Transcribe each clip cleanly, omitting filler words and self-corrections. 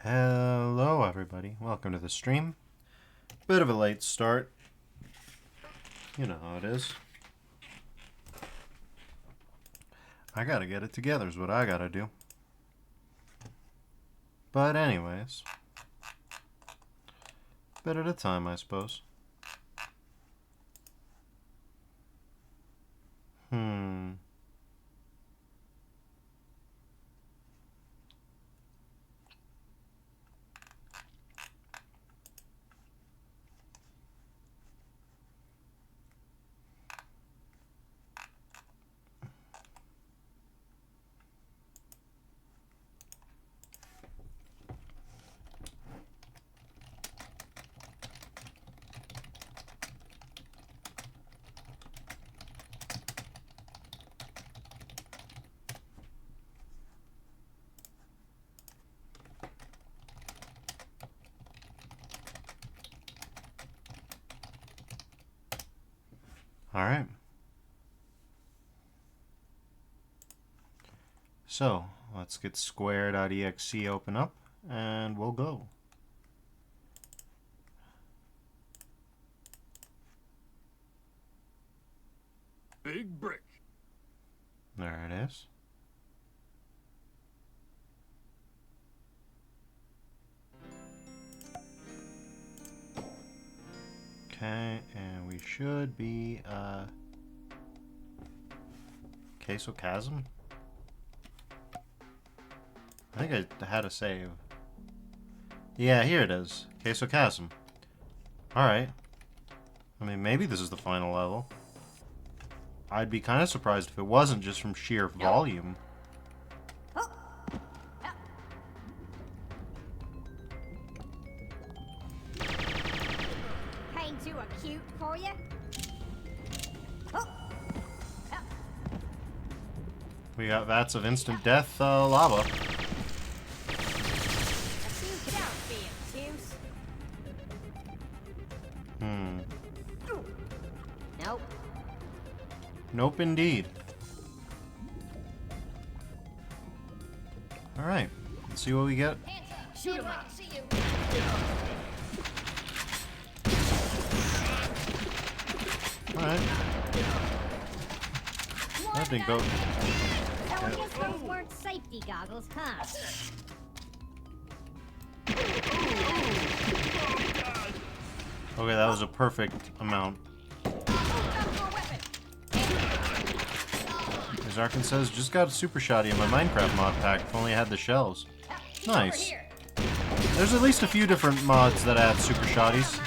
Hello everybody, welcome to the stream. Bit of a late start. You know how it is. I gotta get it together is what I gotta do. But anyways, bit at a time I suppose. Alright. So, let's get square.exe open up, and we'll go. Big Brik. There it is. Okay, and we should be, Queso Chasm? I think I had a save. Yeah, here it is. Queso Chasm. Alright. I mean, maybe this is the final level. I'd be kind of surprised if it wasn't just from sheer volume. Ain't too acute for you? We got vats of instant death lava. Nope. Nope, indeed. Alright, let's see what we get. Shoot him up. See you. Alright. That didn't go. So I guess those weren't safety goggles, huh? Okay, that was a perfect amount. As Arkin says, just got a super shoddy in my Minecraft mod pack if only I had the shells. Nice. There's at least a few different mods that add super shotties.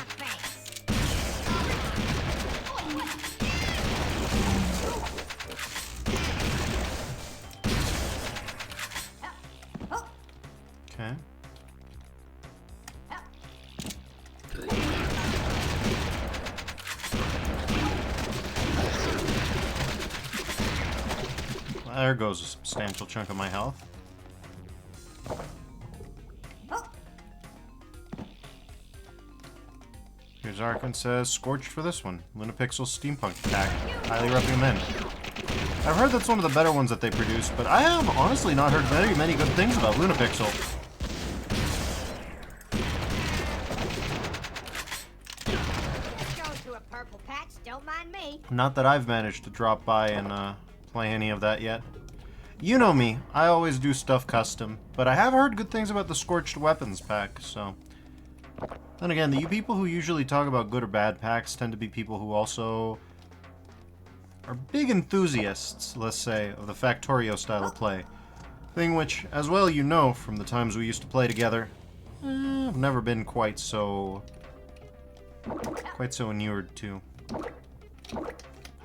Okay. There goes a substantial chunk of my health. Here's Arkin says, Scorched for this one. Lunapixel Steampunk Pack. Highly recommend. I've heard that's one of the better ones that they produce, but I have honestly not heard very many good things about Lunapixel. Going to a purple patch, don't mind me. Not that I've managed to drop by and play any of that yet. You know me, I always do stuff custom, but I have heard good things about the Scorched Weapons pack, so... Then again, the people who usually talk about good or bad packs tend to be people who also are big enthusiasts, let's say, of the Factorio style of play. Thing which, as well you know from the times we used to play together, I've never been quite so inured to.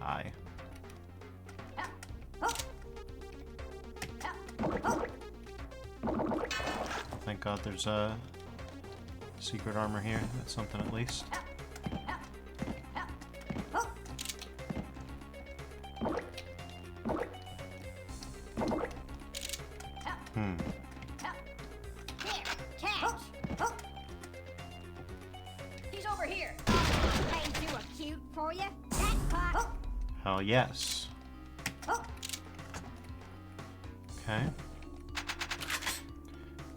Hi. Thank God there's secret armor here. That's something at least. Here, catch. He's over here. Ain't too acute for you. Jackpot. Hell yes. Okay.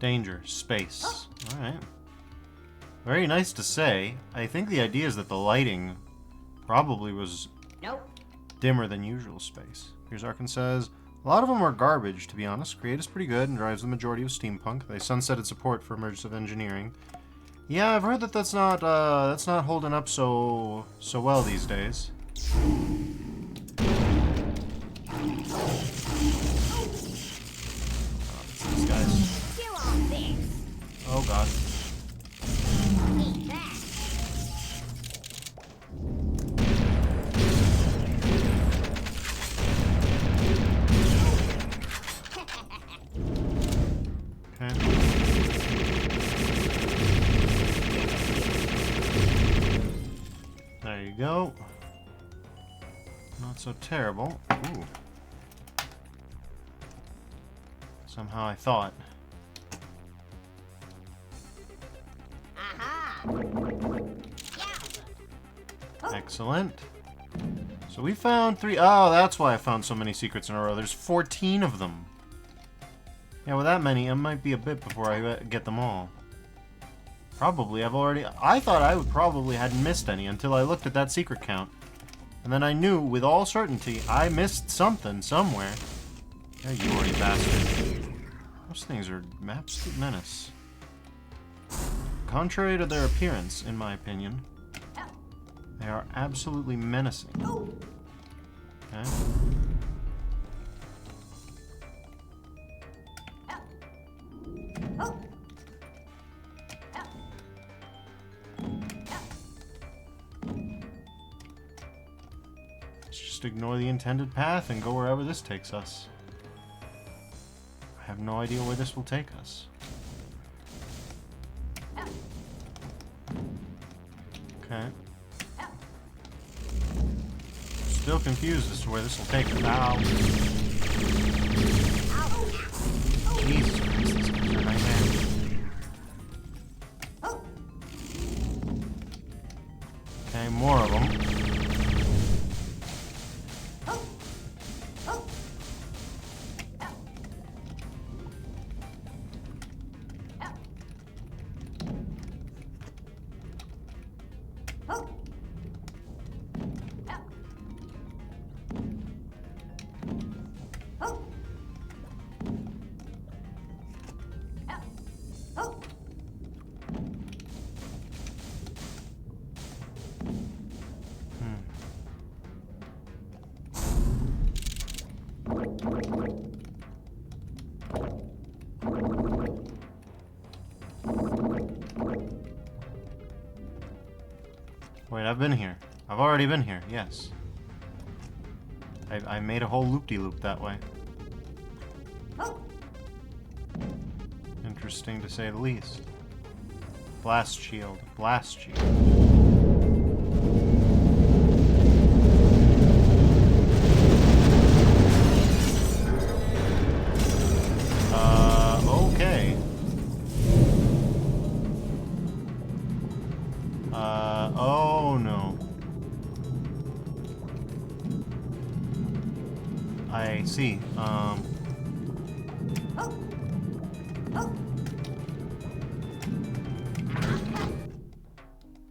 Danger. Space. Alright. Very nice to say. I think the idea is that the lighting probably was dimmer than usual space. Here's Arkin says, a lot of them are garbage, to be honest. Create is pretty good and drives the majority of steampunk. They sunsetted support for immersive engineering. Yeah, I've heard that that's not holding up so well these days. These guys. Oh god. There you go. Not so terrible. Ooh. Somehow I thought. Excellent. So we found 3. Oh, that's why I found so many secrets in a row. There's 14 of them. Yeah, with that many, it might be a bit before I get them all. Probably, I thought I would probably hadn't missed any until I looked at that secret count. And then I knew with all certainty I missed something somewhere. Yeah, you worry bastard. Those things are an absolute menace. Contrary to their appearance, in my opinion, they are absolutely menacing. Okay. Let's just ignore the intended path and go wherever this takes us. I have no idea where this will take us. Okay. Still confused as to where this will take us. Ow. Jesus Christ, this is a nightmare. Okay, more of them. Wait, I've been here. I've already been here, yes. I made a whole loop-de-loop that way. Interesting to say the least. Blast shield. Blast shield. Okay. Oh no. I see.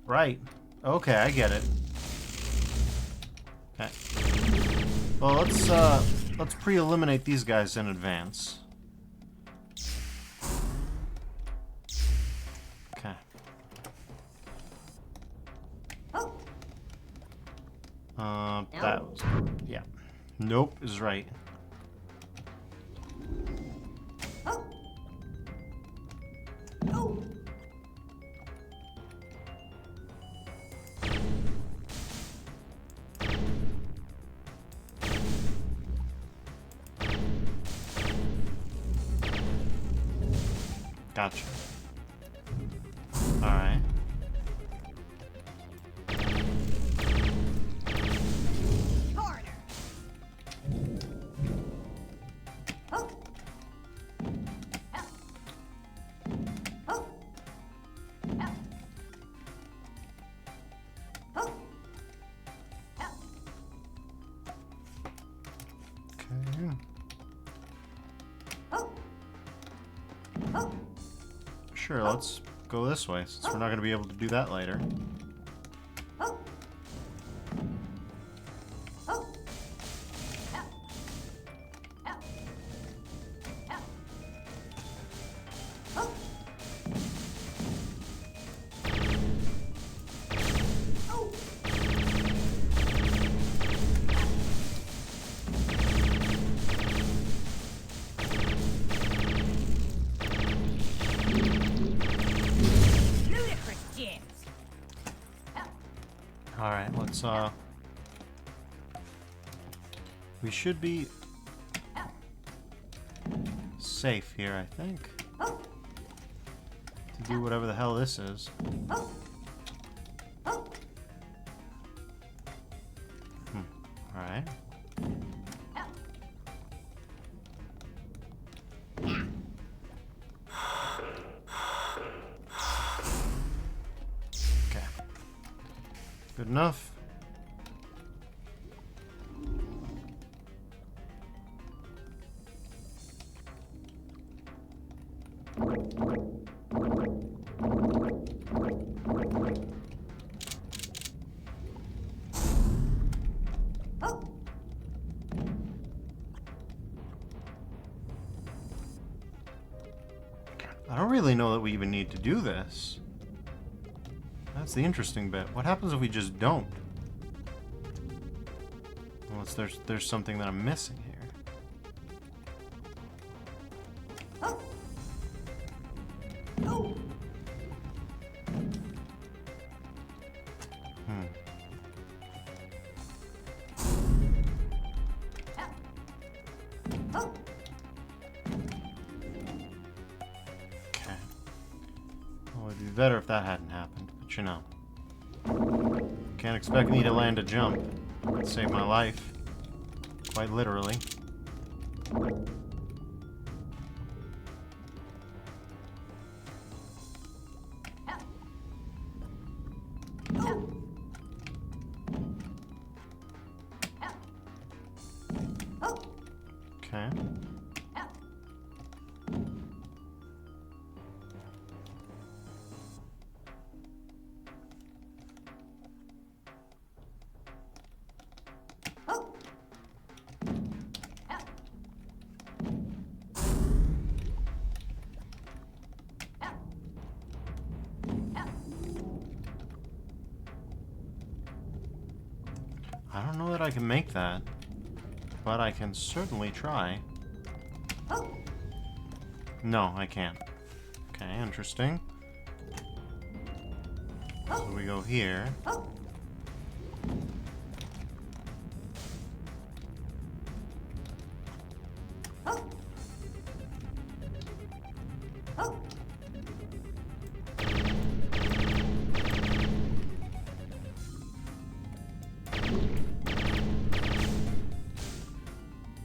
Right. Okay, I get it. Okay. Well, let's pre-eliminate these guys in advance. Okay. That was, yeah. Nope is right. Gotcha. Alright. Sure, let's go this way, since we're not going to be able to do that later. Alright, let's, we should be safe here, I think. To do whatever the hell this is. Alright. Okay. Good enough. I don't really know that we even need to do this. That's the interesting bit. What happens if we just don't? Unless there's something that I'm missing here. Better if that hadn't happened, but you know. Can't expect me to land a jump. It'd save my life. Quite literally. Okay. I don't know that I can make that, but I can certainly try. No, I can't. Okay, interesting. So we go here.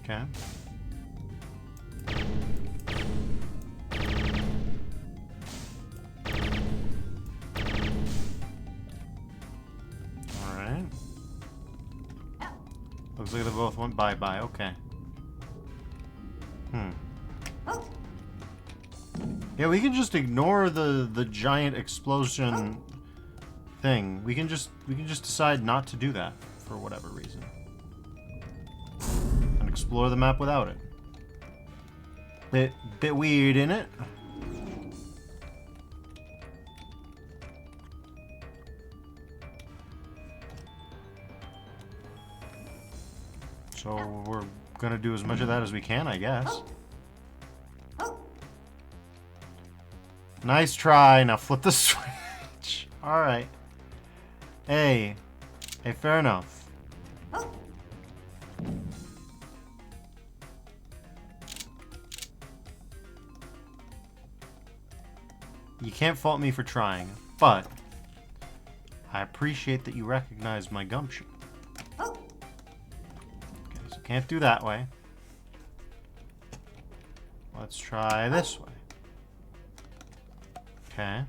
Okay. Alright. Looks like they both went bye-bye. Okay. Yeah, we can just ignore the giant explosion thing. We can just decide not to do that for whatever reason. And explore the map without it. Bit weird, innit? So we're gonna do as much of that as we can, I guess. Nice try. Now flip the switch. Alright. Hey, fair enough. You can't fault me for trying, but I appreciate that you recognize my gumption. Okay, so can't do that way. Let's try this way. Okay.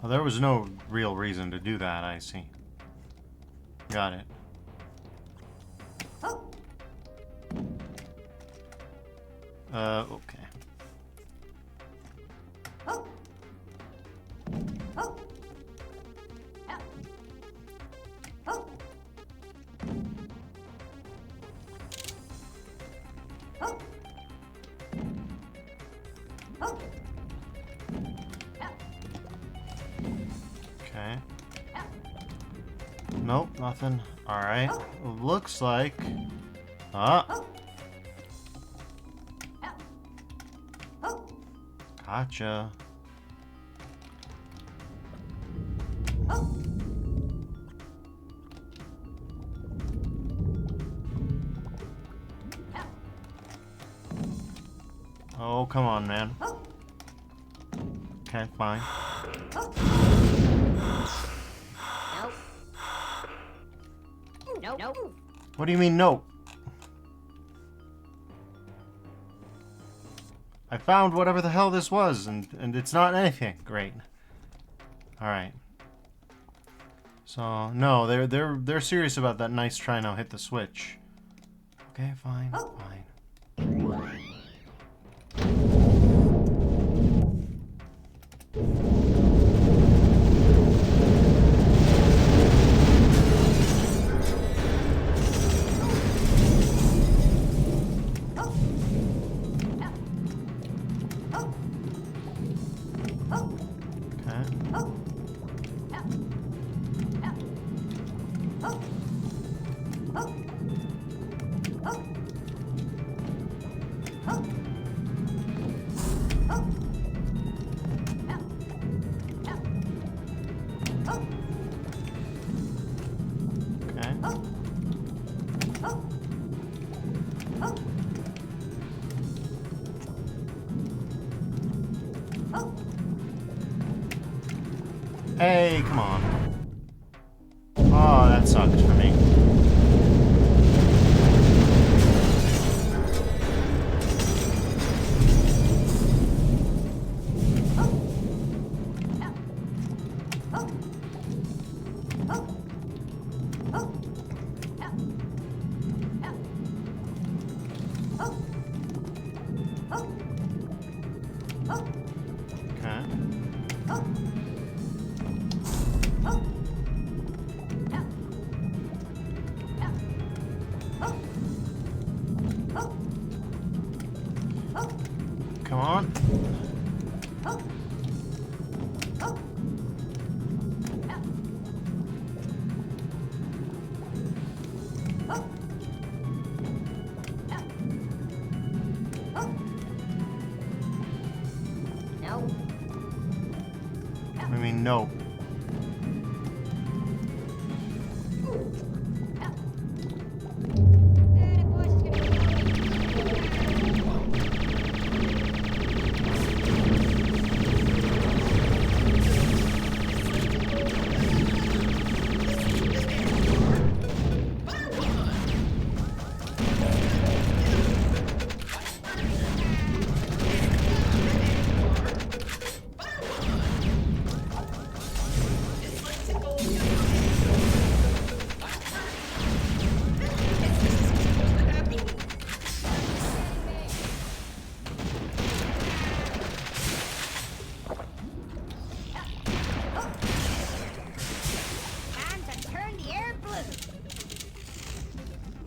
Well, there was no real reason to do that, I see. Got it. Okay. Okay. Nope, nothing. Alright. Looks like... Ah! Gotcha. Oh, come on, man. Okay, fine. Nope. Nope. What do you mean, no? I found whatever the hell this was, and it's not anything. Great. Alright. So, no, they're serious about that nice try now, hit the switch. Okay, fine, fine. Hey, come on. Oh, that sucks for me. Come on. No. I mean, no.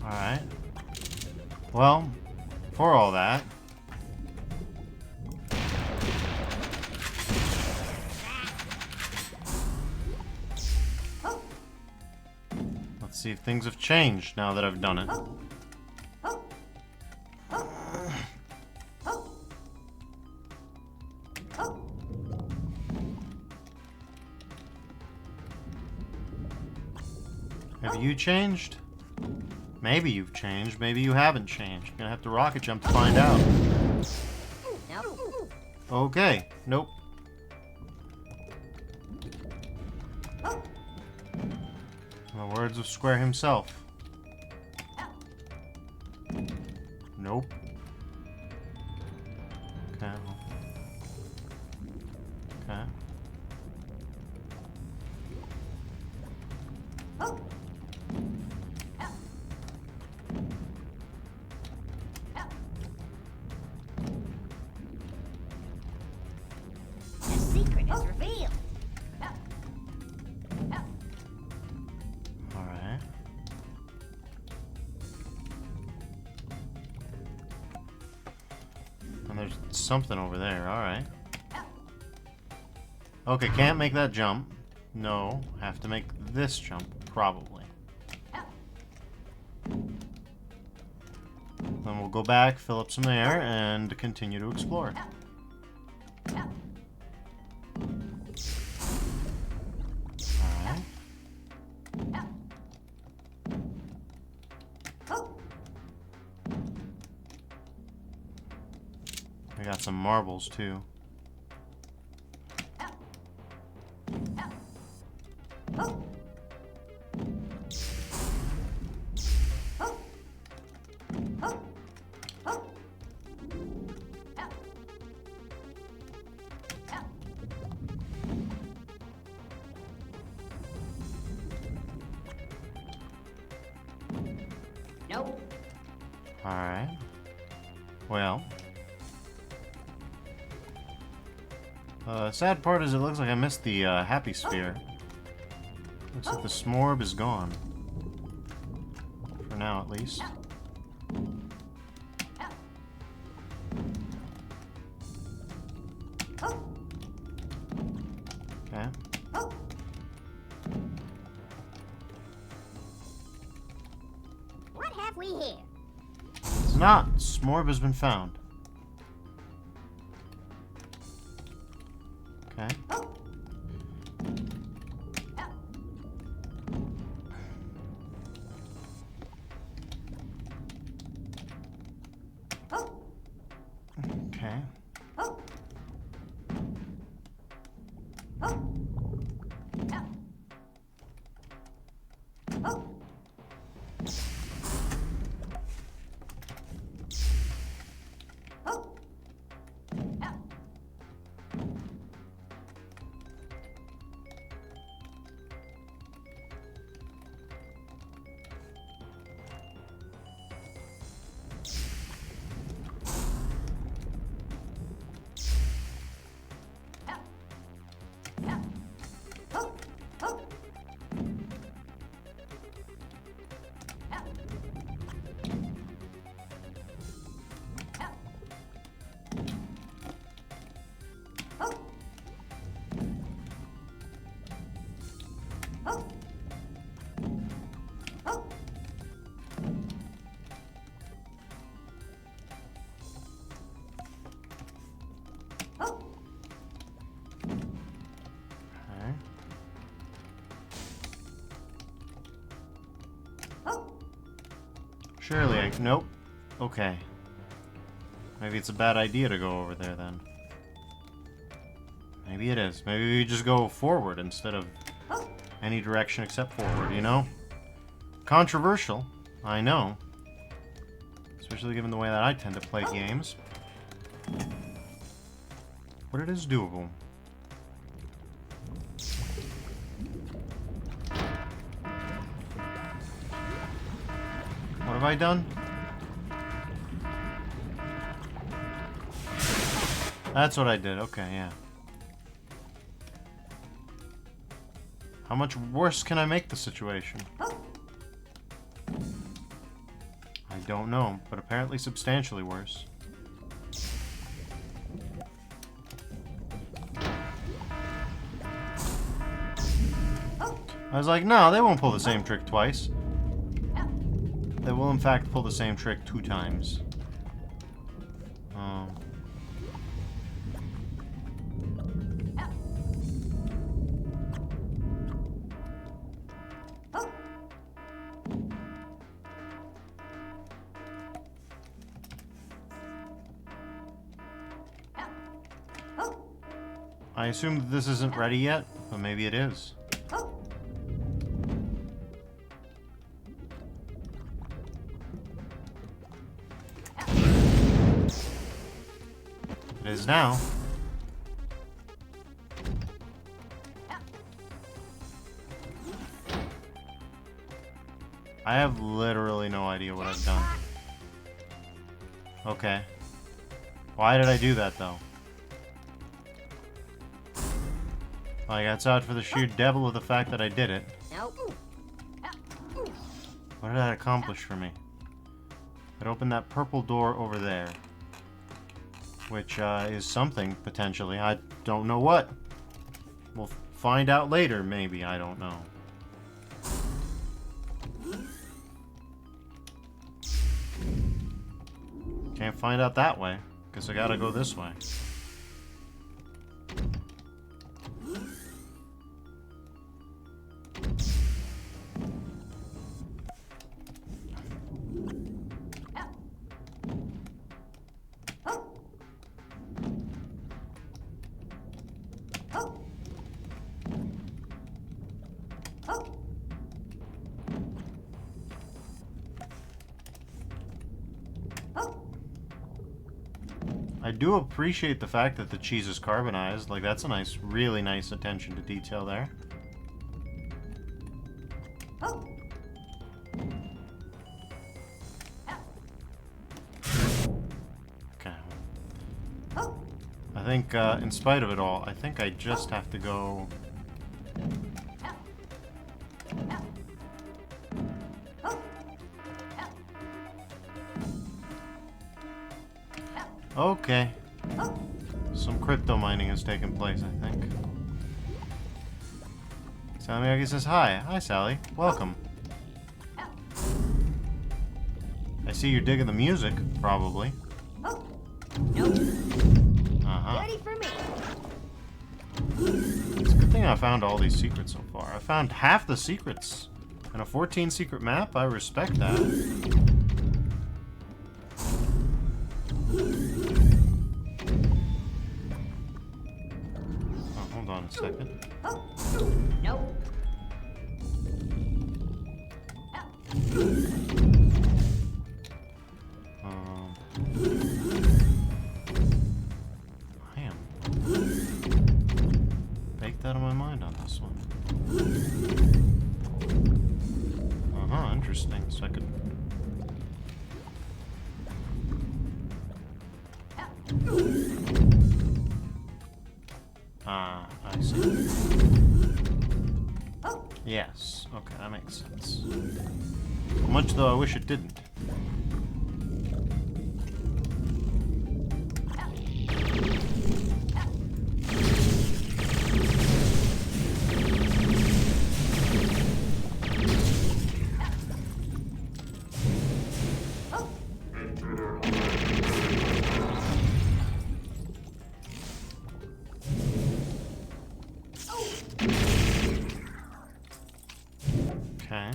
Alright. Well, for all that... Let's see if things have changed now that I've done it. Have you changed? Maybe you've changed, maybe you haven't changed. You're gonna have to rocket jump to find out. Nope. Okay, nope. In the words of Square himself. Nope. Okay. Okay. The secret is revealed. Alright. And there's something over there, alright. Okay, can't make that jump. No, have to make this jump, probably. Then we'll go back, fill up some air, and continue to explore. Alright. I got some marbles, too. Nope. Alright. Well. Sad part is it looks like I missed the happy sphere. Looks like the smorb is gone. For now, at least. Okay. What have we here? It's not. Smorb has been found. Okay. Okay. Surely I... Nope. Okay. Maybe it's a bad idea to go over there then. Maybe it is. Maybe we just go forward instead of any direction except forward, you know? Controversial, I know. Especially given the way that I tend to play games. But it is doable. What have I done? That's what I did. Okay, yeah. How much worse can I make the situation? I don't know, but apparently substantially worse. I was like, no, they won't pull the same trick twice. They will, in fact, pull the same trick 2 times. I assume that this isn't ready yet, but maybe it is. It is now. I have literally no idea what I've done. Okay. Why did I do that, though? Like, that's out for the sheer devil of the fact that I did it. Nope. What did that accomplish for me? It opened that purple door over there. Which, is something, potentially. I don't know what. We'll find out later, maybe. I don't know. Can't find out that way. Guess I gotta go this way. I do appreciate the fact that the cheese is carbonized. Like, that's a nice, really nice attention to detail there. Okay. I think, in spite of it all, I think I just have to go... Okay. Some crypto mining has taken place, I think. Sally Miyagi says hi. Hi, Sally. Welcome. I see you're digging the music, probably. Nope. Uh-huh. Ready for me. It's a good thing I found all these secrets so far. I found half the secrets. And a 14 secret map? I respect that. Hold on a second. Nope. I am baked out of my mind on this one. Uh-huh, interesting. So I could... I see. Yes. Okay, that makes sense. Much though I wish it didn't. Okay.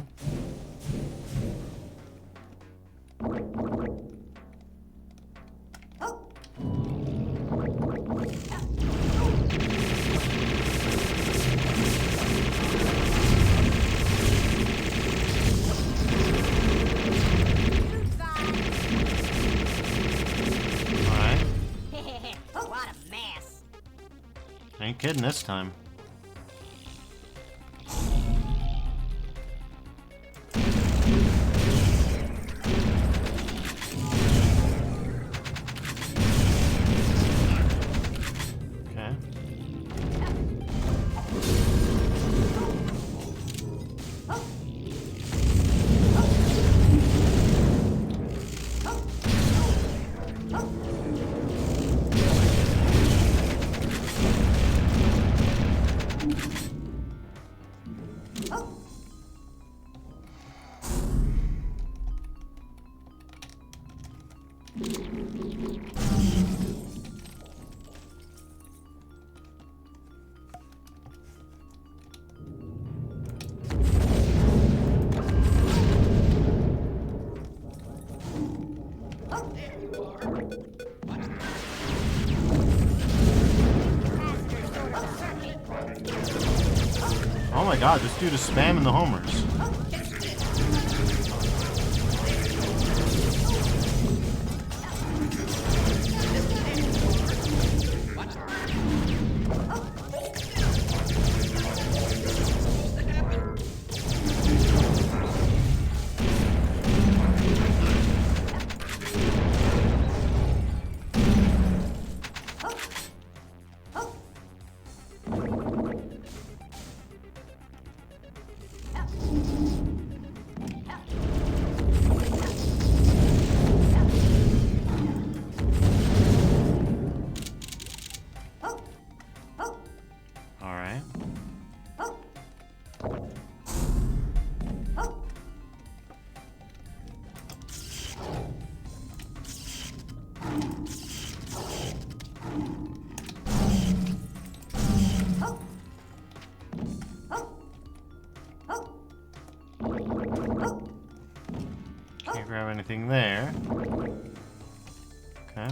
Alright. What a mess. Ain't kidding this time. Oh my god, this dude is spamming the homers. Can't grab anything there. Okay.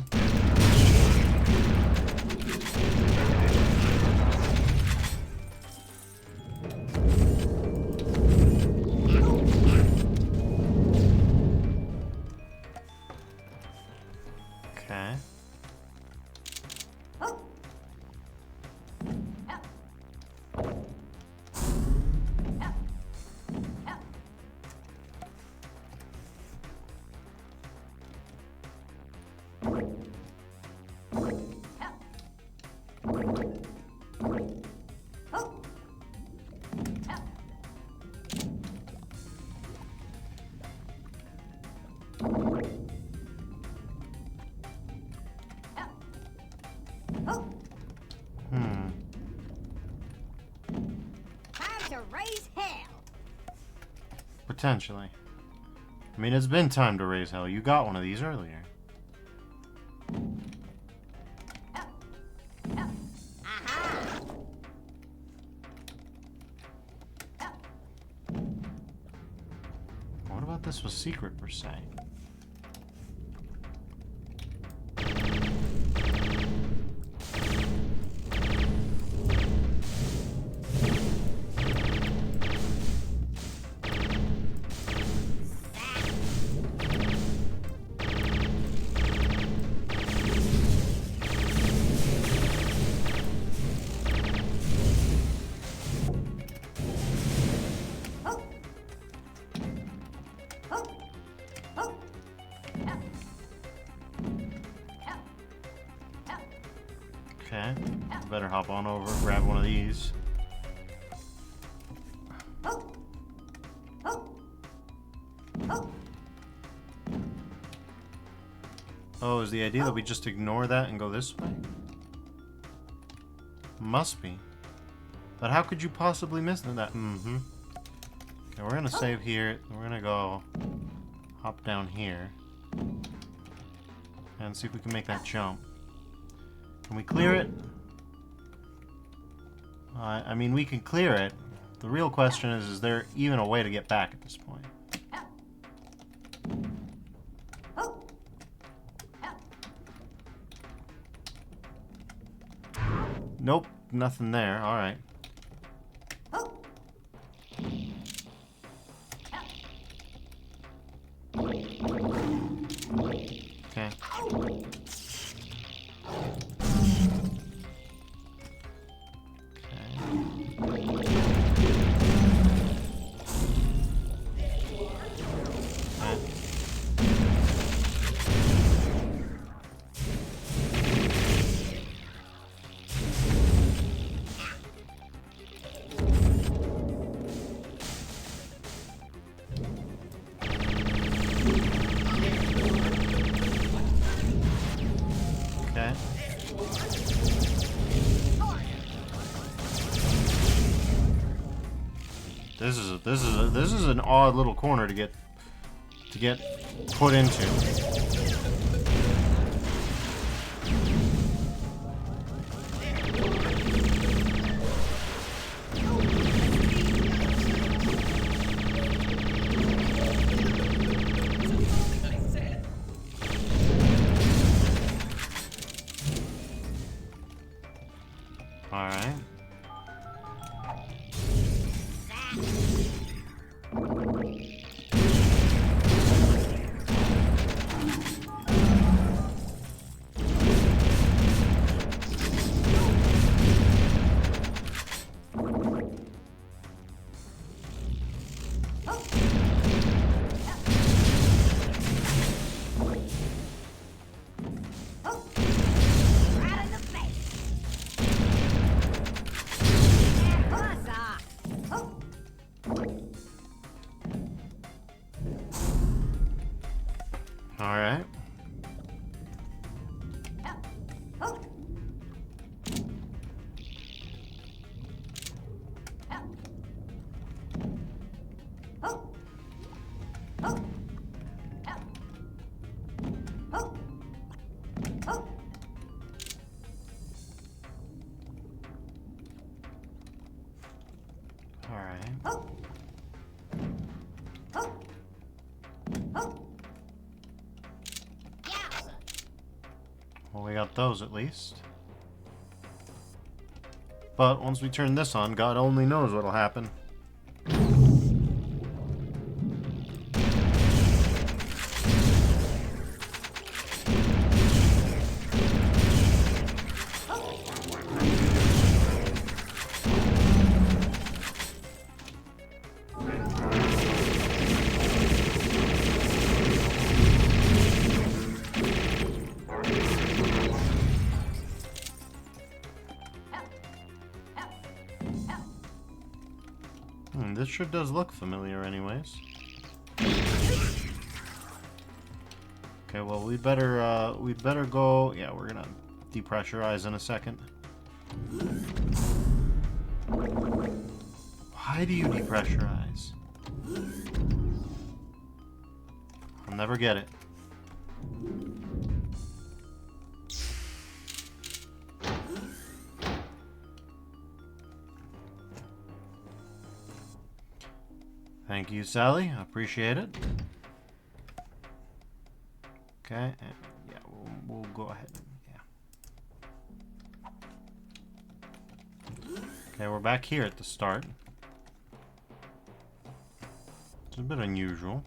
Okay. Time to raise hell. Potentially. I mean, it's been time to raise hell. You got one of these earlier. What about this was secret, per se? Okay, better hop on over, grab one of these. Oh, is the idea that we just ignore that and go this way? Must be. But how could you possibly miss that? Mm-hmm. Okay, we're gonna save here. We're gonna go hop down here and see if we can make that jump. Can we clear it? I mean, we can clear it. The real question is there even a way to get back at this point? Nope, nothing there. Alright. Okay. Okay. This is an odd little corner to get put into. All right. Right in the face. And buzz off. All right. All right. got those at least. But once we turn this on, God only knows what'll happen. This sure does look familiar anyways. Okay, well we'd better go. Yeah, we're gonna depressurize in a second. Why do you depressurize? I'll never get it. Thank you, Sally. I appreciate it. Okay, and yeah, we'll go ahead. Yeah. Okay, we're back here at the start. It's a bit unusual.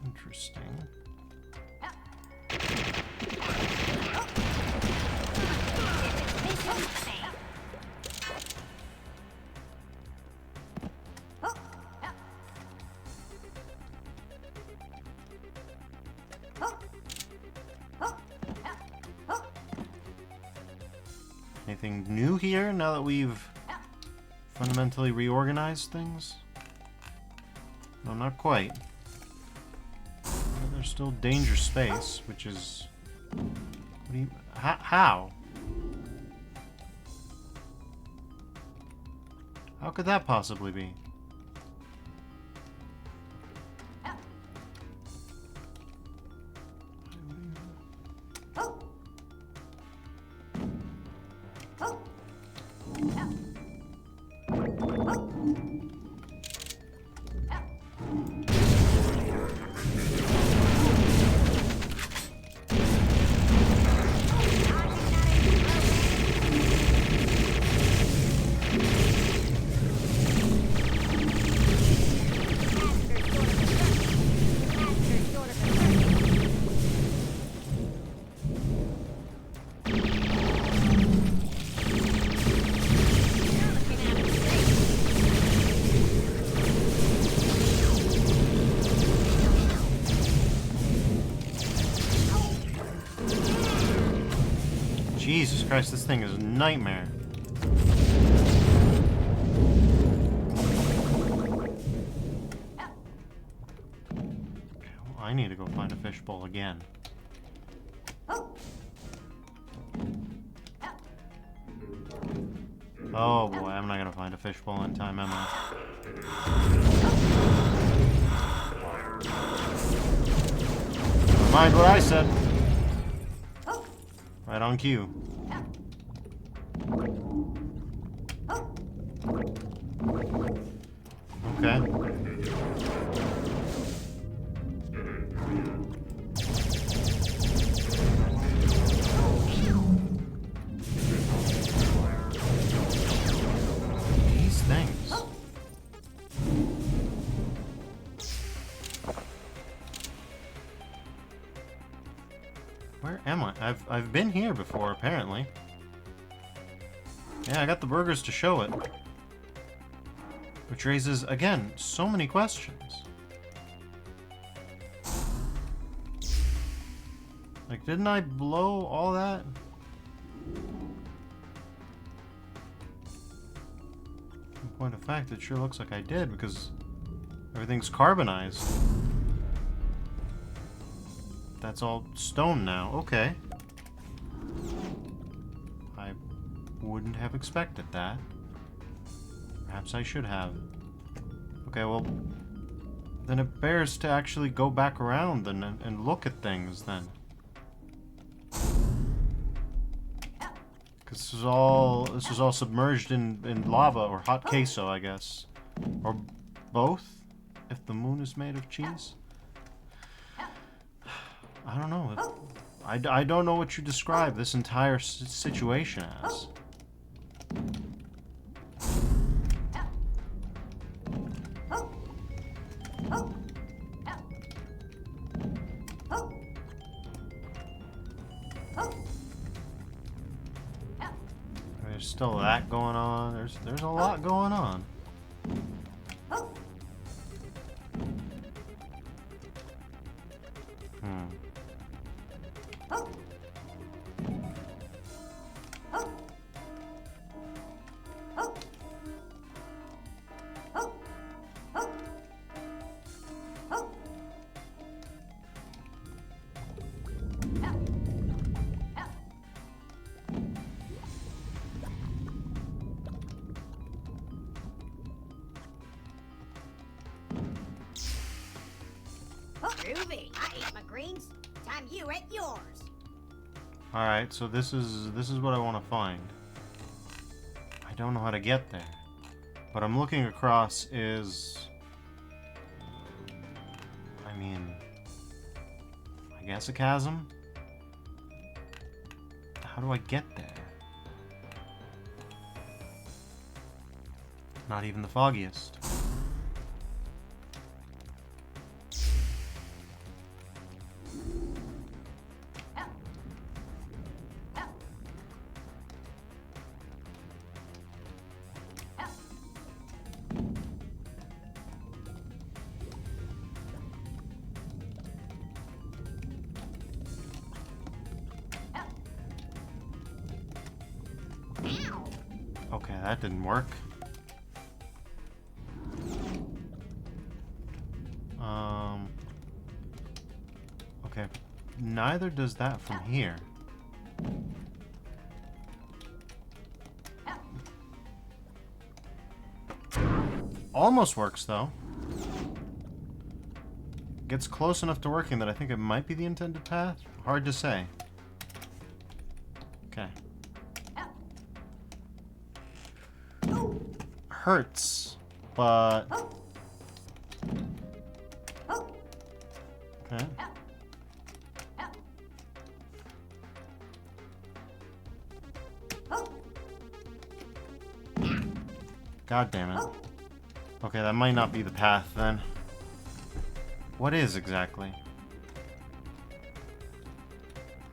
Interesting. Anything new here now that we've fundamentally reorganized things? No, not quite. There's still danger space, which is... What do you... How? How could that possibly be? Jesus Christ, this thing is a nightmare. Well, I need to go find a fishbowl again. Oh boy, I'm not gonna find a fishbowl in time, am I? Never mind what I said. Right on cue. Okay. These things. Where am I? I've been here before, apparently. Yeah, I got the burgers to show it. Which raises, again, so many questions. Like, didn't I blow all that? In point of fact, it sure looks like I did, because everything's carbonized. That's all stone now. Okay. I wouldn't have expected that. Perhaps I should have. Okay, well, then it bears to actually go back around and look at things then. Because this is all submerged in lava or hot queso, I guess. Or both, if the moon is made of cheese? I don't know. I don't know what you describe this entire situation as. There's still that going on. There's a lot going on. Groovy. I ate my greens. Time you ate yours. Alright, so this is what I want to find. I don't know how to get there. What I'm looking across is... I mean... I guess a chasm? How do I get there? Not even the foggiest. Okay, that didn't work. Okay, neither does that from here. Almost works, though. Gets close enough to working that I think it might be the intended path. Hard to say. Okay. Hurts, but... Okay. God damn it. Okay, that might not be the path then. What is exactly?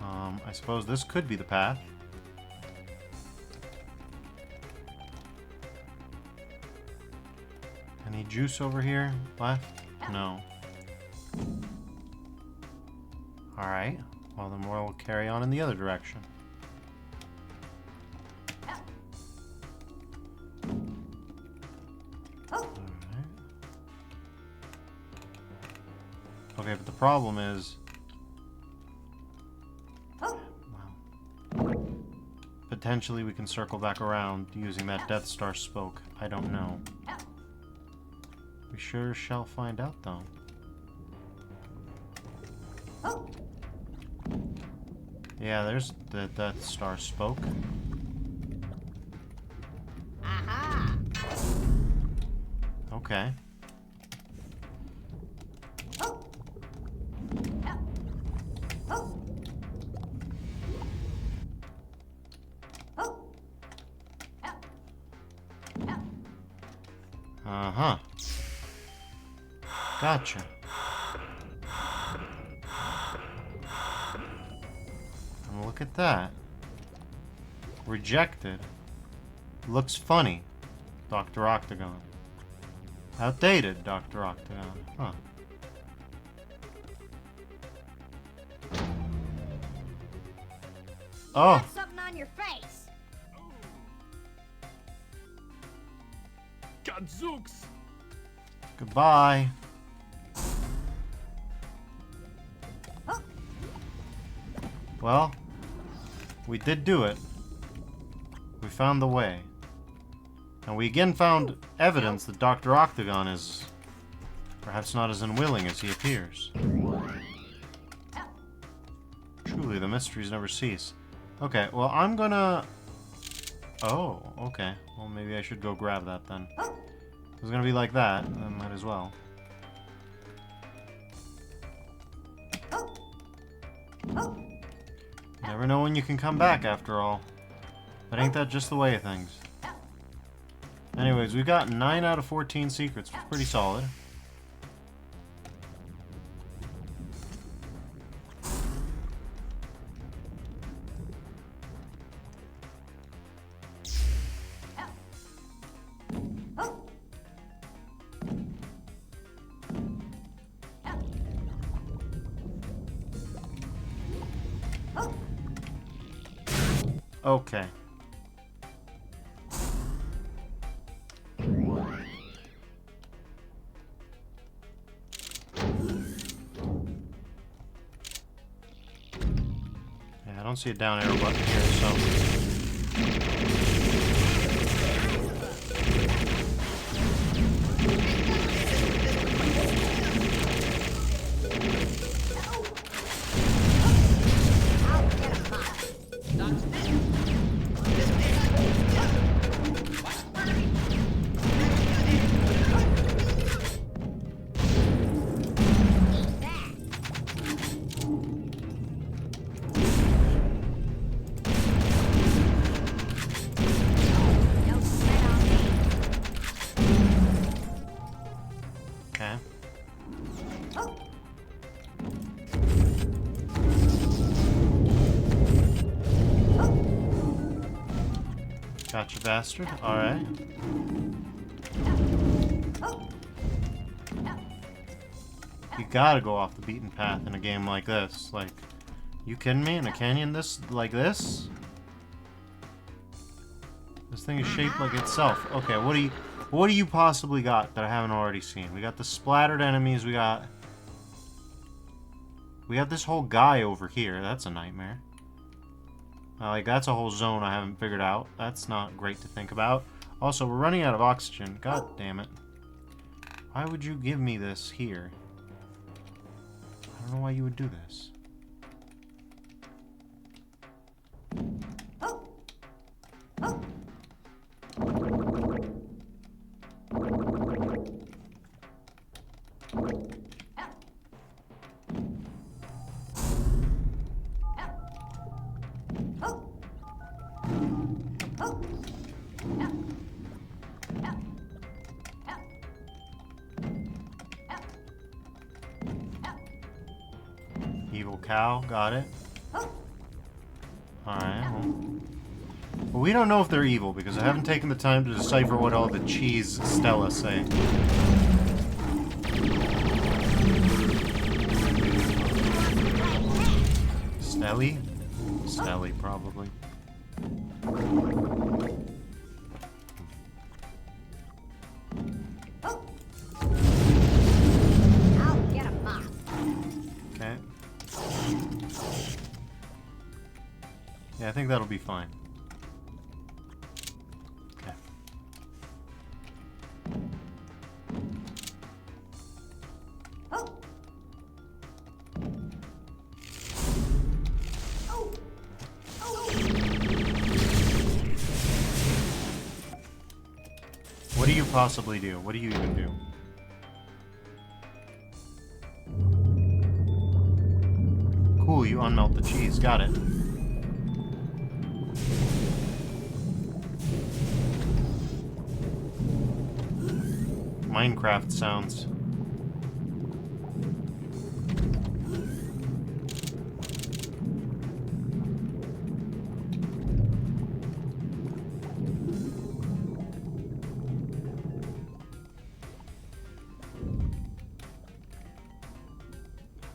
I suppose this could be the path. Any juice over here left? No. Alright. Well, then we'll carry on in the other direction. Okay, but the problem is... Well, potentially we can circle back around using that Death Star spoke. I don't know. We sure shall find out, though. Yeah, there's the Death Star spoke. Aha! Okay. Uh-huh. Gotcha. And look at that. Rejected. Looks funny. Dr. Octagon. Outdated, Dr. Octagon. Huh. Oh! Got something on your face. Gadzooks! Goodbye. Well, we did do it. We found the way. And we again found evidence that Dr. Octagon is perhaps not as unwilling as he appears. Truly, the mysteries never cease. Okay, well, I'm gonna... Oh, okay. Well, maybe I should go grab that then. If it's gonna be like that, then might as well. You never know when you can come back, after all. But ain't that just the way of things? Anyways, we got 9 out of 14 secrets. Pretty solid. Okay. Yeah, I don't see a down arrow button here, so... Okay. Gotcha, bastard. Alright. You gotta go off the beaten path in a game like this. Like, you kidding me? In a canyon like this? This thing is shaped like itself. Okay, what do you possibly got that I haven't already seen? We got the splattered enemies, we got this whole guy over here. That's a nightmare. Like, that's a whole zone I haven't figured out. That's not great to think about. Also, we're running out of oxygen. God damn it. Why would you give me this here? I don't know why you would do this. Evil cow, got it. Alright, well, we don't know if they're evil because I haven't taken the time to decipher what all the cheese Stella say. Stelly? Stelly, probably. Okay. Yeah, I think that'll be fine. Okay. What do you possibly do? What do you even do? Cool, you unmelt the cheese. Got it. Minecraft sounds.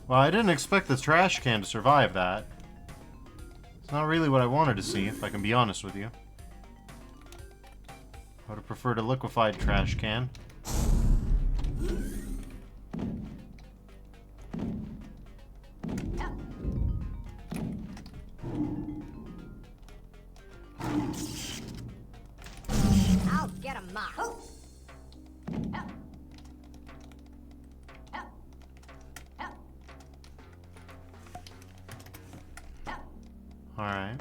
Well, I didn't expect the trash can to survive that. It's not really what I wanted to see, if I can be honest with you. I would have preferred a liquefied trash can. I'll get a mop. Alright.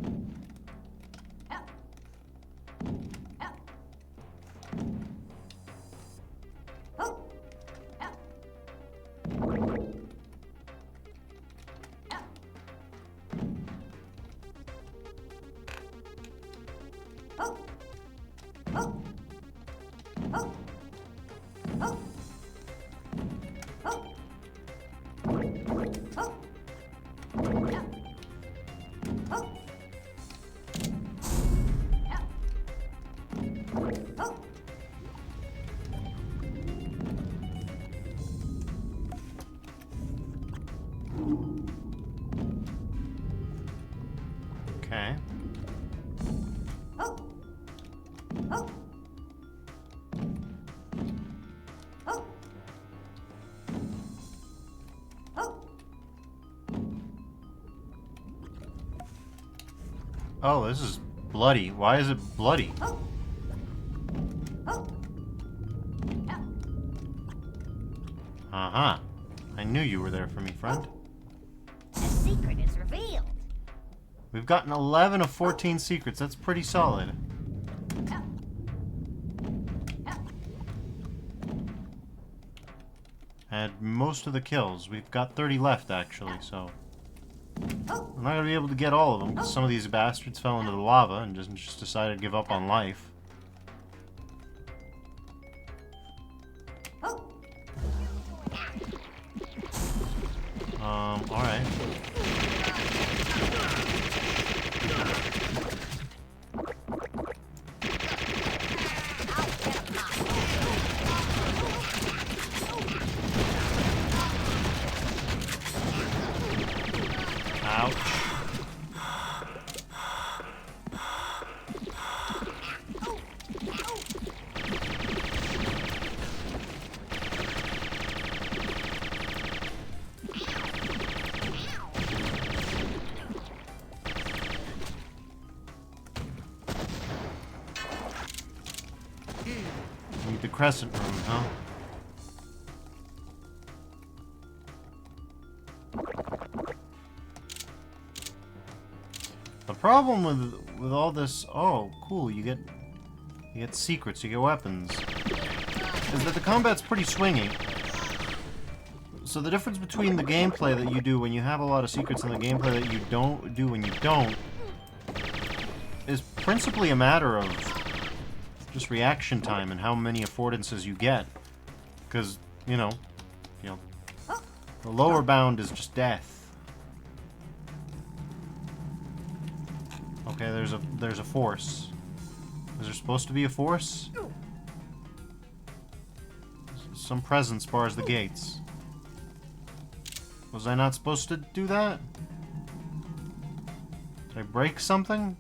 Okay. Oh, this is bloody. Why is it bloody? Uh-huh. I knew you were there for me, friend. The secret is revealed. We've gotten 11 of 14 secrets. That's pretty solid. Had most of the kills. We've got 30 left, actually, so... I'm not gonna be able to get all of them, because some of these bastards fell into the lava and just decided to give up on life. Alright. Ouch. Need the crescent room, huh? The problem with all this, oh, cool, you get secrets, you get weapons, is that the combat's pretty swingy. So the difference between the gameplay that you do when you have a lot of secrets and the gameplay that you don't do when you don't is principally a matter of just reaction time and how many affordances you get. Because, you know, the lower bound is just death. Okay, there's a force. Is there supposed to be a force? Some presence bars the gates. Was I not supposed to do that? Did I break something?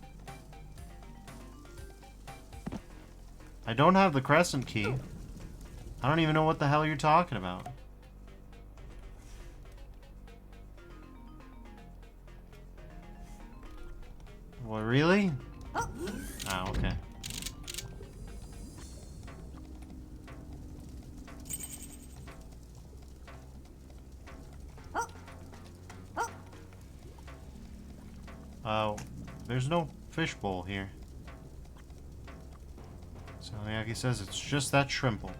I don't have the crescent key. I don't even know what the hell you're talking about. Well, really? Oh, okay. There's no fishbowl here. So, like he says, it's just that shrimple.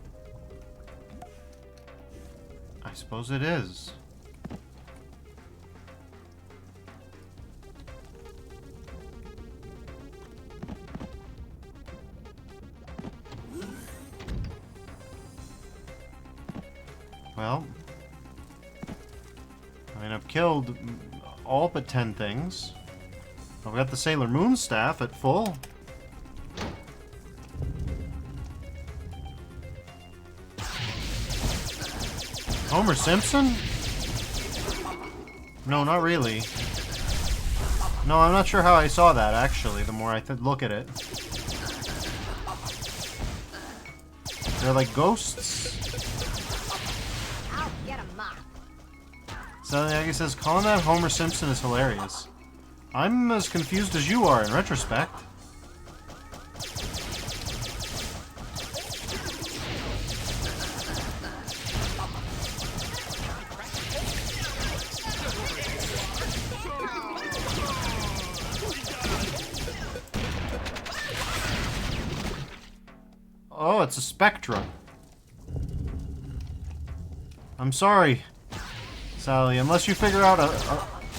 I suppose it is. Well, I mean, I've killed all but 10 things. I've got the Sailor Moon staff at full. Homer Simpson? No, not really. No, I'm not sure how I saw that, actually, the more I look at it. They're like ghosts. I'll get a mop. So, like he says, calling that Homer Simpson is hilarious. I'm as confused as you are in retrospect. Oh, it's a Spectra. I'm sorry, Sally, unless you figure out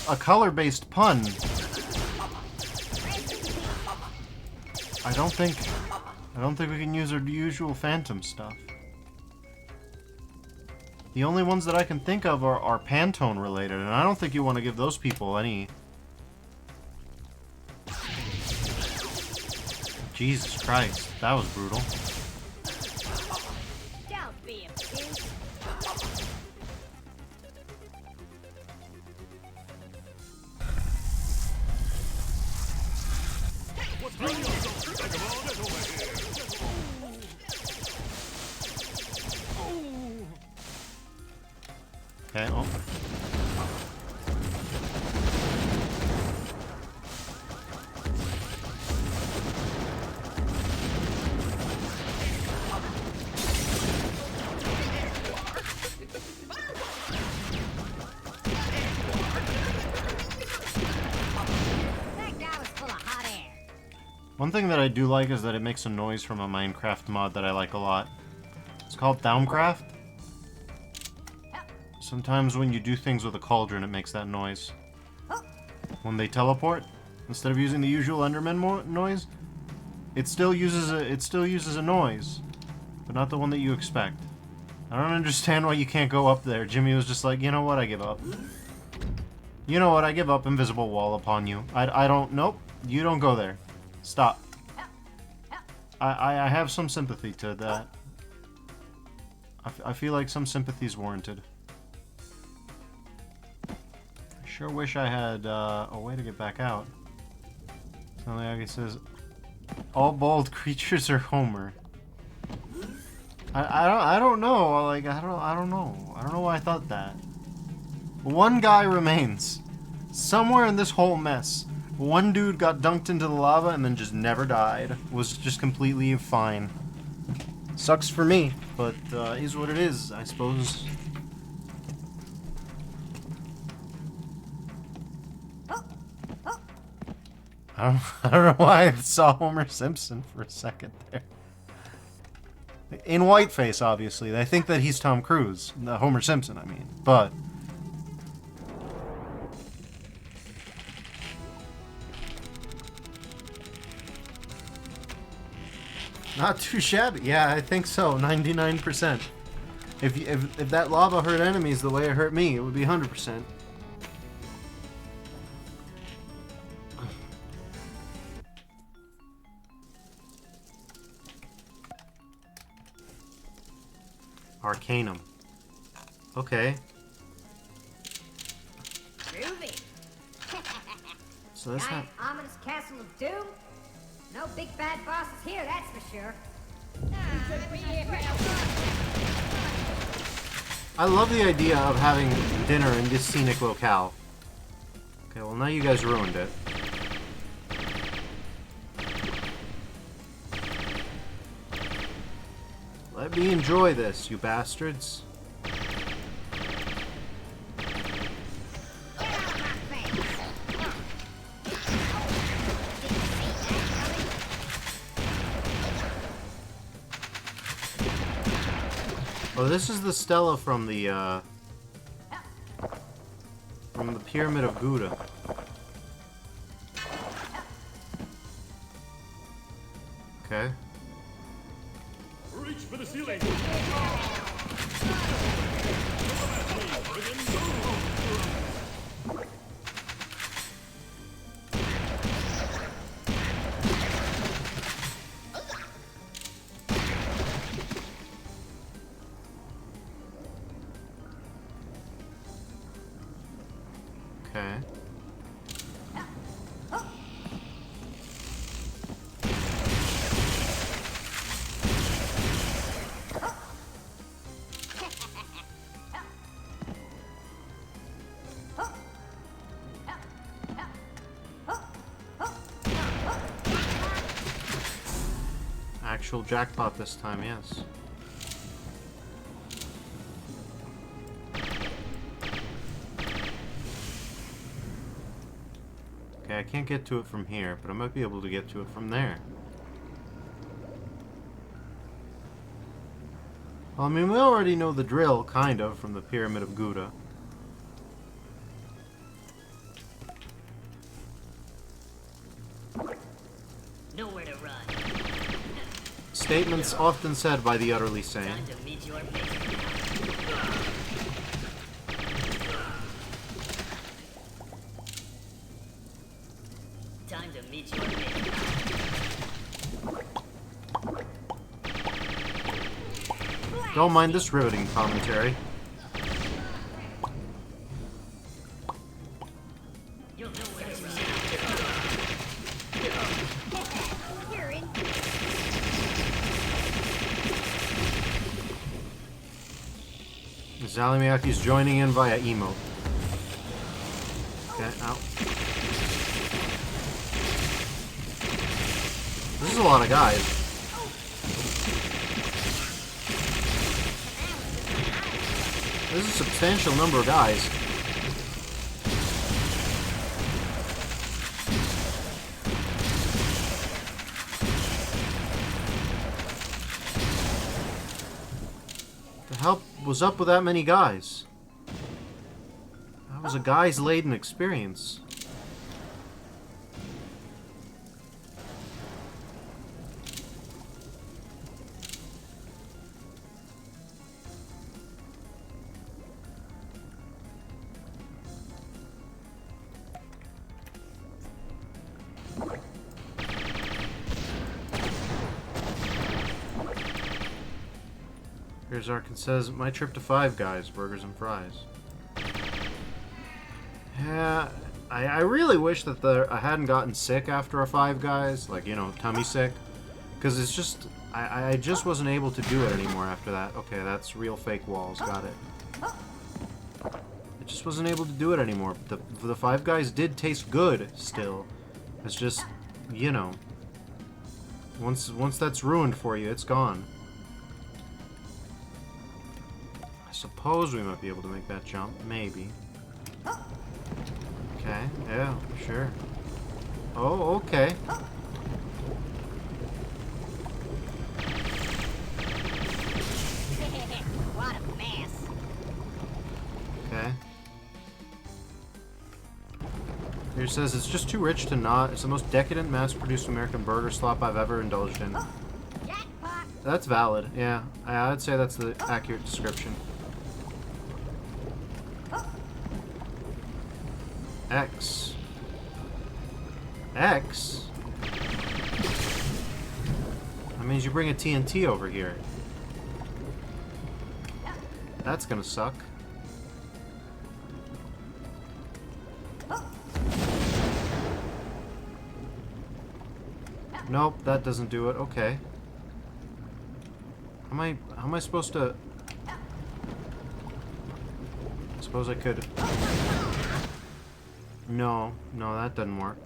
a color-based pun. I don't think we can use our usual phantom stuff. The only ones that I can think of are Pantone related, and I don't think you want to give those people any... Jesus Christ, that was brutal. Don't be obtuse. What's going on? Think of all this over here. Okay, oh. That guy was full of hot air. One thing that I do like is that it makes a noise from a Minecraft mod that I like a lot. It's called Thaumcraft. Sometimes when you do things with a cauldron, it makes that noise. When they teleport, instead of using the usual Enderman noise, it still uses a noise, but not the one that you expect. I don't understand why you can't go up there. Jimmy was just like, you know what, I give up. You know what, I give up. Invisible wall upon you. I don't. Nope. You don't go there. Stop. I have some sympathy to that. I feel like some sympathy is warranted. Sure wish I had a way to get back out. Something like it says, all bald creatures are Homer. I don't know. Like I don't know. I don't know why I thought that. One guy remains somewhere in this whole mess. One dude got dunked into the lava and then just never died. Was just completely fine. Sucks for me, but is what it is, I suppose. I don't know why I saw Homer Simpson for a second there. In whiteface, obviously. They think that he's Tom Cruise. Homer Simpson, I mean. But... not too shabby. Yeah, I think so. 99%. If that lava hurt enemies the way it hurt me, it would be 100%. Arcanum. Okay. Groovy. So that's not... Giant ominous castle of doom? No big bad bosses here, that's for sure. I love the idea of having dinner in this scenic locale. Okay, well now you guys ruined it. Let me enjoy this, you bastards. Oh, this is the Stella from the Pyramid of Gouda. Okay. Reach for the ceiling. Okay. Actual jackpot this time, yes. Okay, I can't get to it from here, but I might be able to get to it from there. Well, I mean, we already know the drill, kind of, from the Pyramid of Gouda. Nowhere to run. statements often said by the utterly sane. Time to meet your fate. Time to meet your fate. Don't mind this riveting commentary. You'll know where to You're in. Zalimiaki's joining in via emote. Okay, ow. This is a lot of guys. This is a substantial number of guys. The hell was up with that many guys? That was a guys-laden experience. Here's Arkin says, my trip to Five Guys, burgers and fries. Yeah, I really wish that I hadn't gotten sick after a Five Guys, like, you know, tummy sick. Because it's just, I just wasn't able to do it anymore after that. Okay, that's real fake walls, got it. I just wasn't able to do it anymore. The Five Guys did taste good, still. It's just, you know, once that's ruined for you, it's gone. I suppose we might be able to make that jump, maybe. Okay, yeah, sure. Oh, okay. What a mess. Okay. Here it says, it's just too rich to not. It's the most decadent, mass-produced American burger slop I've ever indulged in. Jackpot. That's valid, yeah. I'd say that's the accurate description. X. X? That means you bring a TNT over here. That's gonna suck. Nope, that doesn't do it. Okay. How am I supposed to... I suppose I could... No, that doesn't work.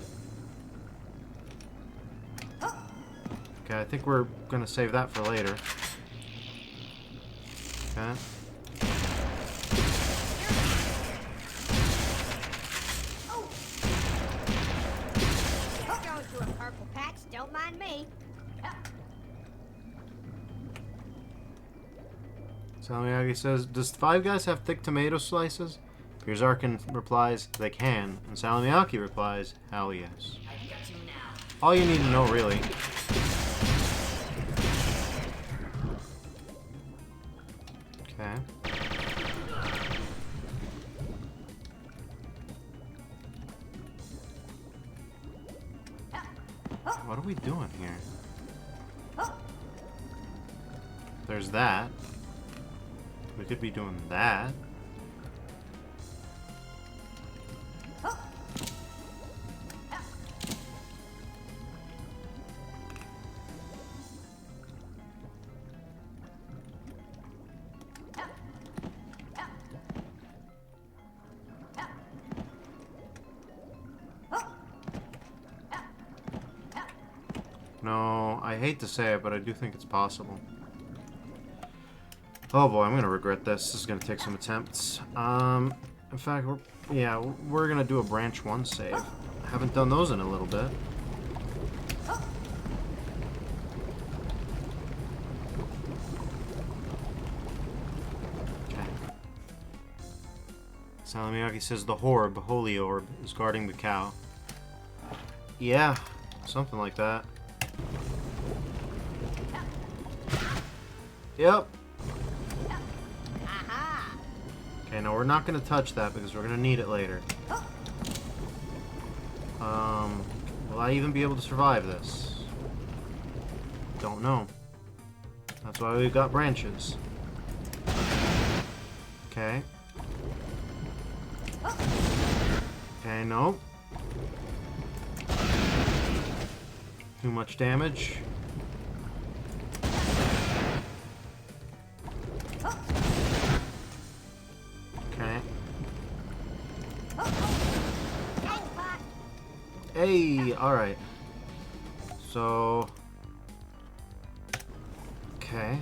Okay, I think we're gonna save that for later. Okay. Going through a purple patch, don't mind me. Salmiakki says, does Five Guys have thick tomato slices? Here's Arkin replies, they can. And Salmiakki replies, hell yes. I've got you now. All you need to know, really. Okay. What are we doing here? There's that. We could be doing that. No, I hate to say it, but I do think it's possible. Oh boy, I'm gonna regret this. This is gonna take some attempts. In fact, we're gonna do a branch 1 save. Haven't done those in a little bit. Okay. Salmiakki says the holy orb, is guarding the cow. Yeah, something like that. Yep. Aha! Okay, now we're not going to touch that because we're going to need it later. Will I even be able to survive this? Don't know. That's why we've got branches. Okay. Okay, no. Too much damage. Okay. Hey, alright. So... Okay.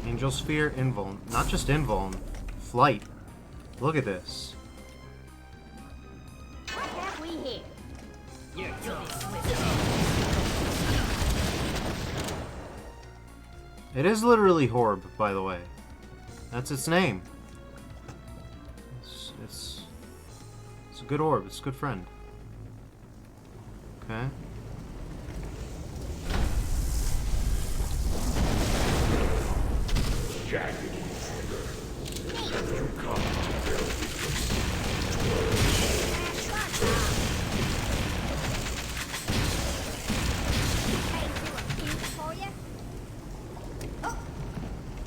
Angel Sphere, Invuln. Not just Invuln. Flight. Look at this. What have we here? You're too swift. It is literally Horb, by the way. That's its name. It's a good orb. It's a good friend. Okay.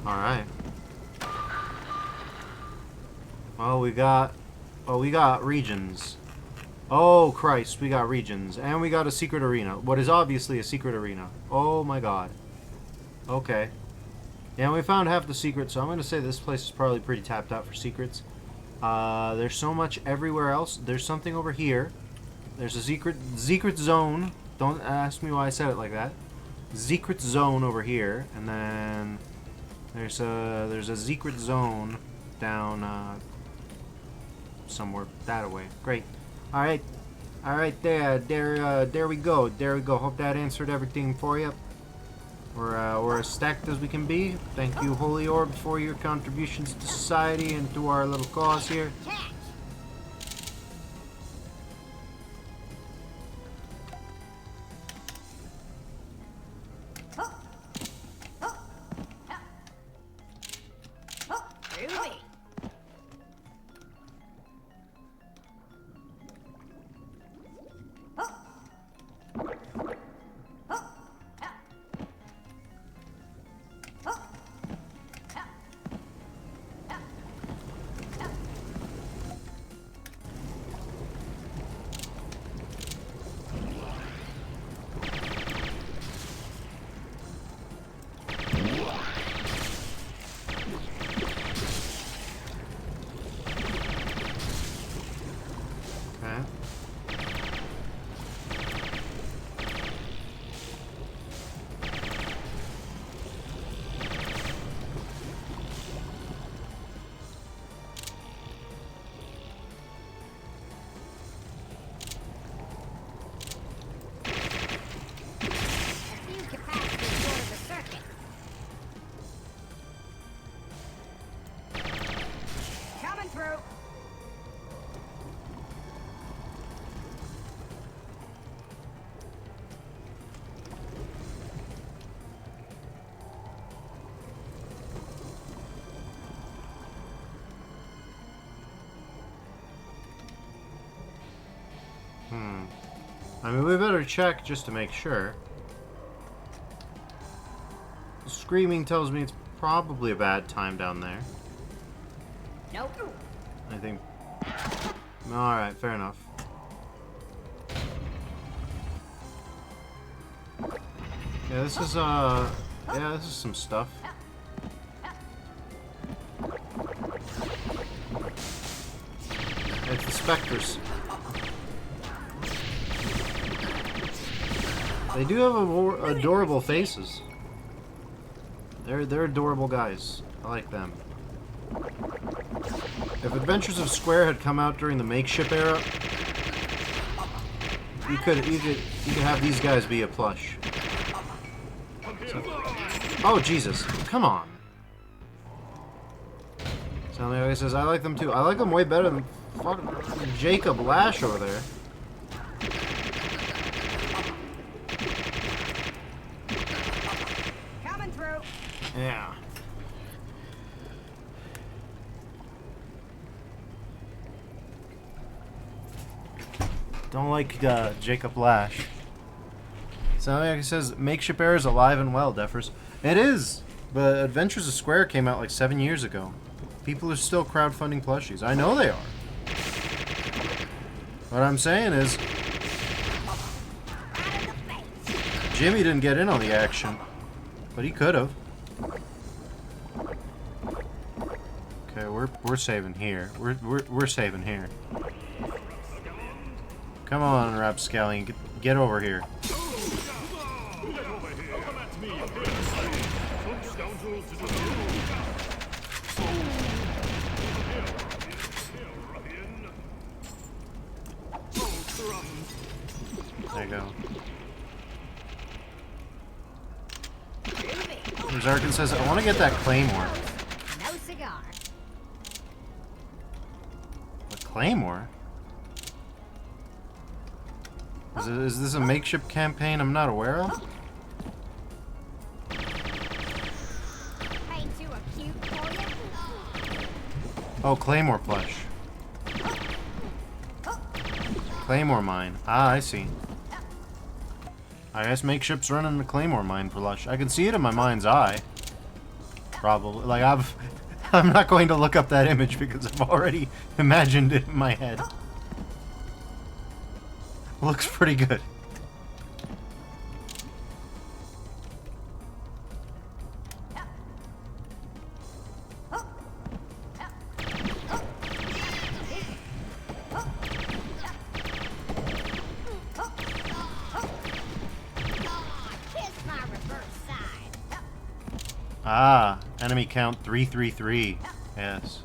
Alright. Well, we got regions. Oh, Christ, we got regions. And we got a secret arena. What is obviously a secret arena. Oh, my God. Okay. Yeah, we found half the secrets, so I'm going to say this place is probably pretty tapped out for secrets. There's so much everywhere else. There's something over here. There's a secret zone. Don't ask me why I said it like that. Secret zone over here. And then there's a secret zone down somewhere that way. Great. All right, there we go. Hope that answered everything for you. We're as stacked as we can be. Thank you, Holy Orb, for your contributions to society and to our little cause here. I mean, we better check just to make sure. Screaming tells me it's probably a bad time down there. Nope. I think... Alright, fair enough. Yeah, this is, yeah, this is some stuff. It's the specters. They do have adorable faces. They're adorable guys. I like them. If Adventures of Square had come out during the Makeship era, you could have these guys be a plush. So, oh Jesus! Come on. Soundly always says I like them too. I like them way better than fucking Jacob Lash over there. Don't like Jacob Lash. So like it says, Makeship Air is alive and well, Defers. It is! But Adventures of Square came out like 7 years ago. People are still crowdfunding plushies. I know they are. What I'm saying is, Jimmy didn't get in on the action, but he could have. Okay, we're saving here. We're saving here. Come on, Rapscallion, get over here. Get over here. Come at me, some scoundrels to do There you go. Zarkin says, I want to get that Claymore. No cigar. A Claymore? Is this a makeshift campaign I'm not aware of? Ain't too cute for you. Oh, Claymore plush. Claymore mine. Ah, I see. I guess Makeship's running the Claymore mine plush. I can see it in my mind's eye. Probably. Like, I'm not going to look up that image because I've already imagined it in my head. Looks pretty good. Kiss my reverse side. Ah, enemy count 333. Yes.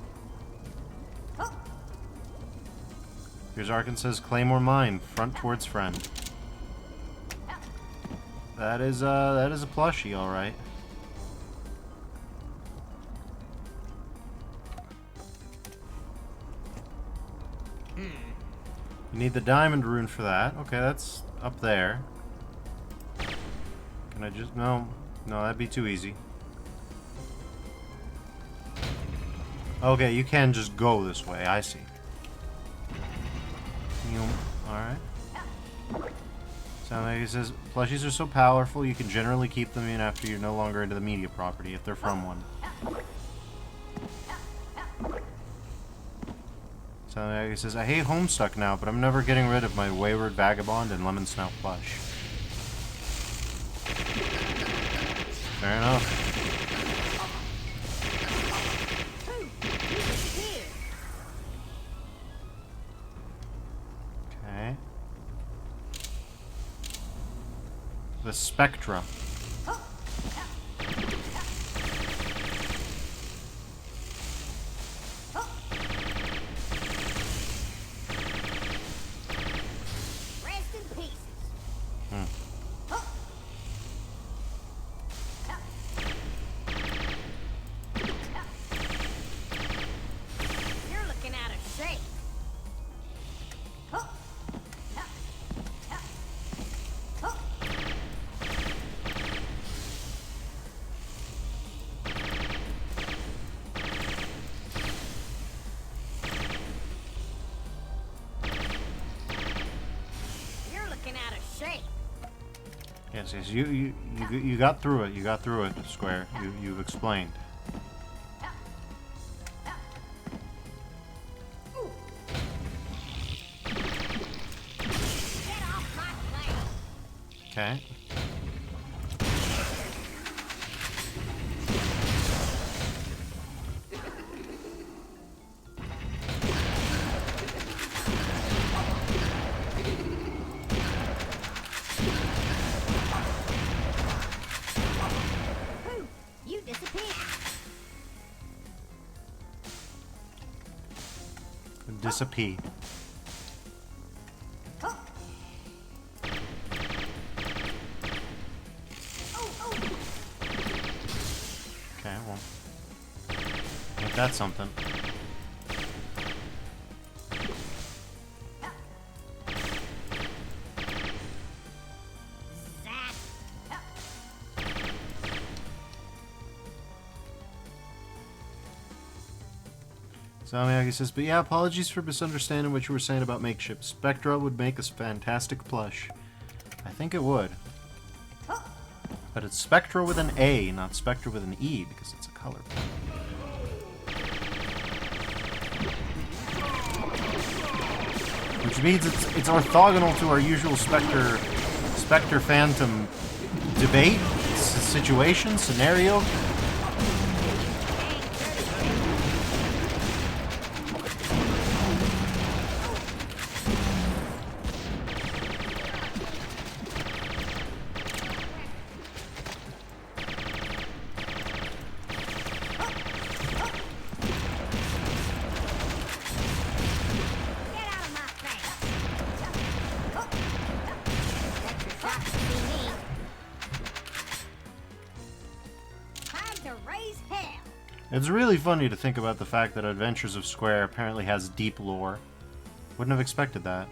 Here's Arkin says Claymore mine, front towards friend. That is a plushie, all right. You need the diamond rune for that. Okay, that's up there. Can I just no, that'd be too easy. Okay, you can just go this way. I see. Alright. Sound like he says, plushies are so powerful you can generally keep them in after you're no longer into the media property, if they're from one. Sound like he says, I hate Homestuck now, but I'm never getting rid of my Wayward Vagabond and Lemon Snout plush. Fair enough. The Spectra. Rest in pieces. You're looking out of shape. Yes, yes, you got through it. You got through it, Square. You've explained. Get off my plane. Okay. You disappear. Disappear. Okay, well, ain't that something? Zap. Zamiaki says, but yeah, apologies for misunderstanding what you were saying about makeshift. Spectra would make us fantastic plush. I think it would. But it's Spectra with an A, not Spectra with an E, because it's a color. Which means it's orthogonal to our usual Spectre Phantom debate, situation, scenario. It's really funny to think about the fact that Adventures of Square apparently has deep lore. Wouldn't have expected that.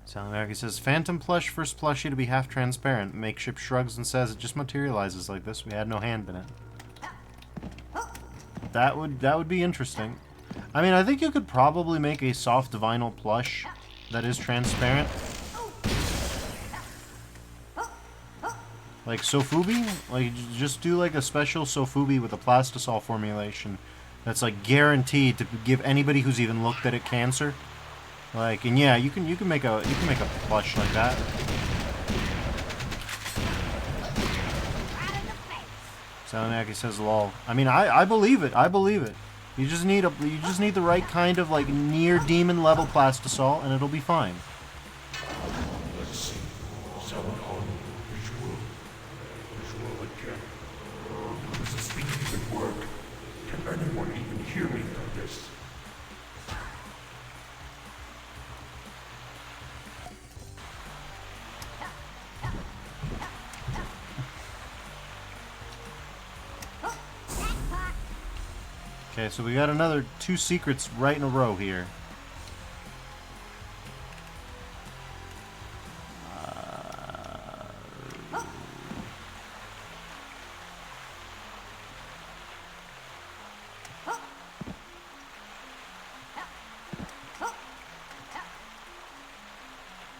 Salamaki says, Phantom plush, first plushie to be half transparent. Makeshift shrugs and says, it just materializes like this. We had no hand in it. That would be interesting. I mean, I think you could probably make a soft vinyl plush that is transparent. Like Sofubi? Like, just do like a special Sofubi with a plastisol formulation that's like guaranteed to give anybody who's even looked at it cancer. Like, and yeah, you can make a plush like that. Salamaki says, "Lol." I mean, I believe it. I believe it. You just need the right kind of like near demon level plastisol, and it'll be fine. Let's see. Sound on visual. Visual again. Does this thing even work? Can anyone even hear me through this? Okay, so we got another 2 secrets right in a row here.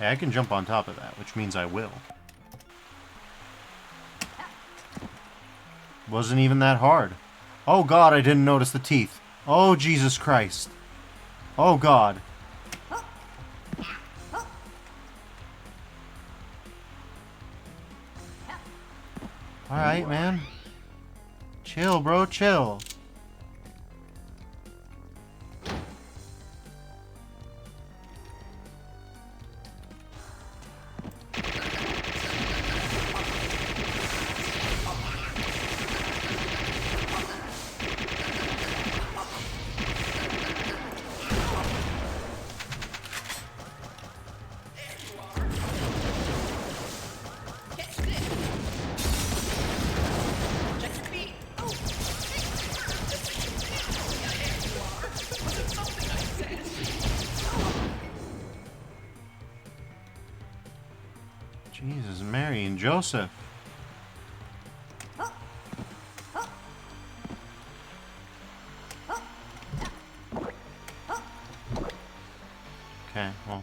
Hey, I can jump on top of that, which means I will. Wasn't even that hard. Oh god, I didn't notice the teeth. Oh Jesus Christ. Oh god. Alright, man. Chill, bro, chill. Jesus, Mary and Joseph. Okay, well.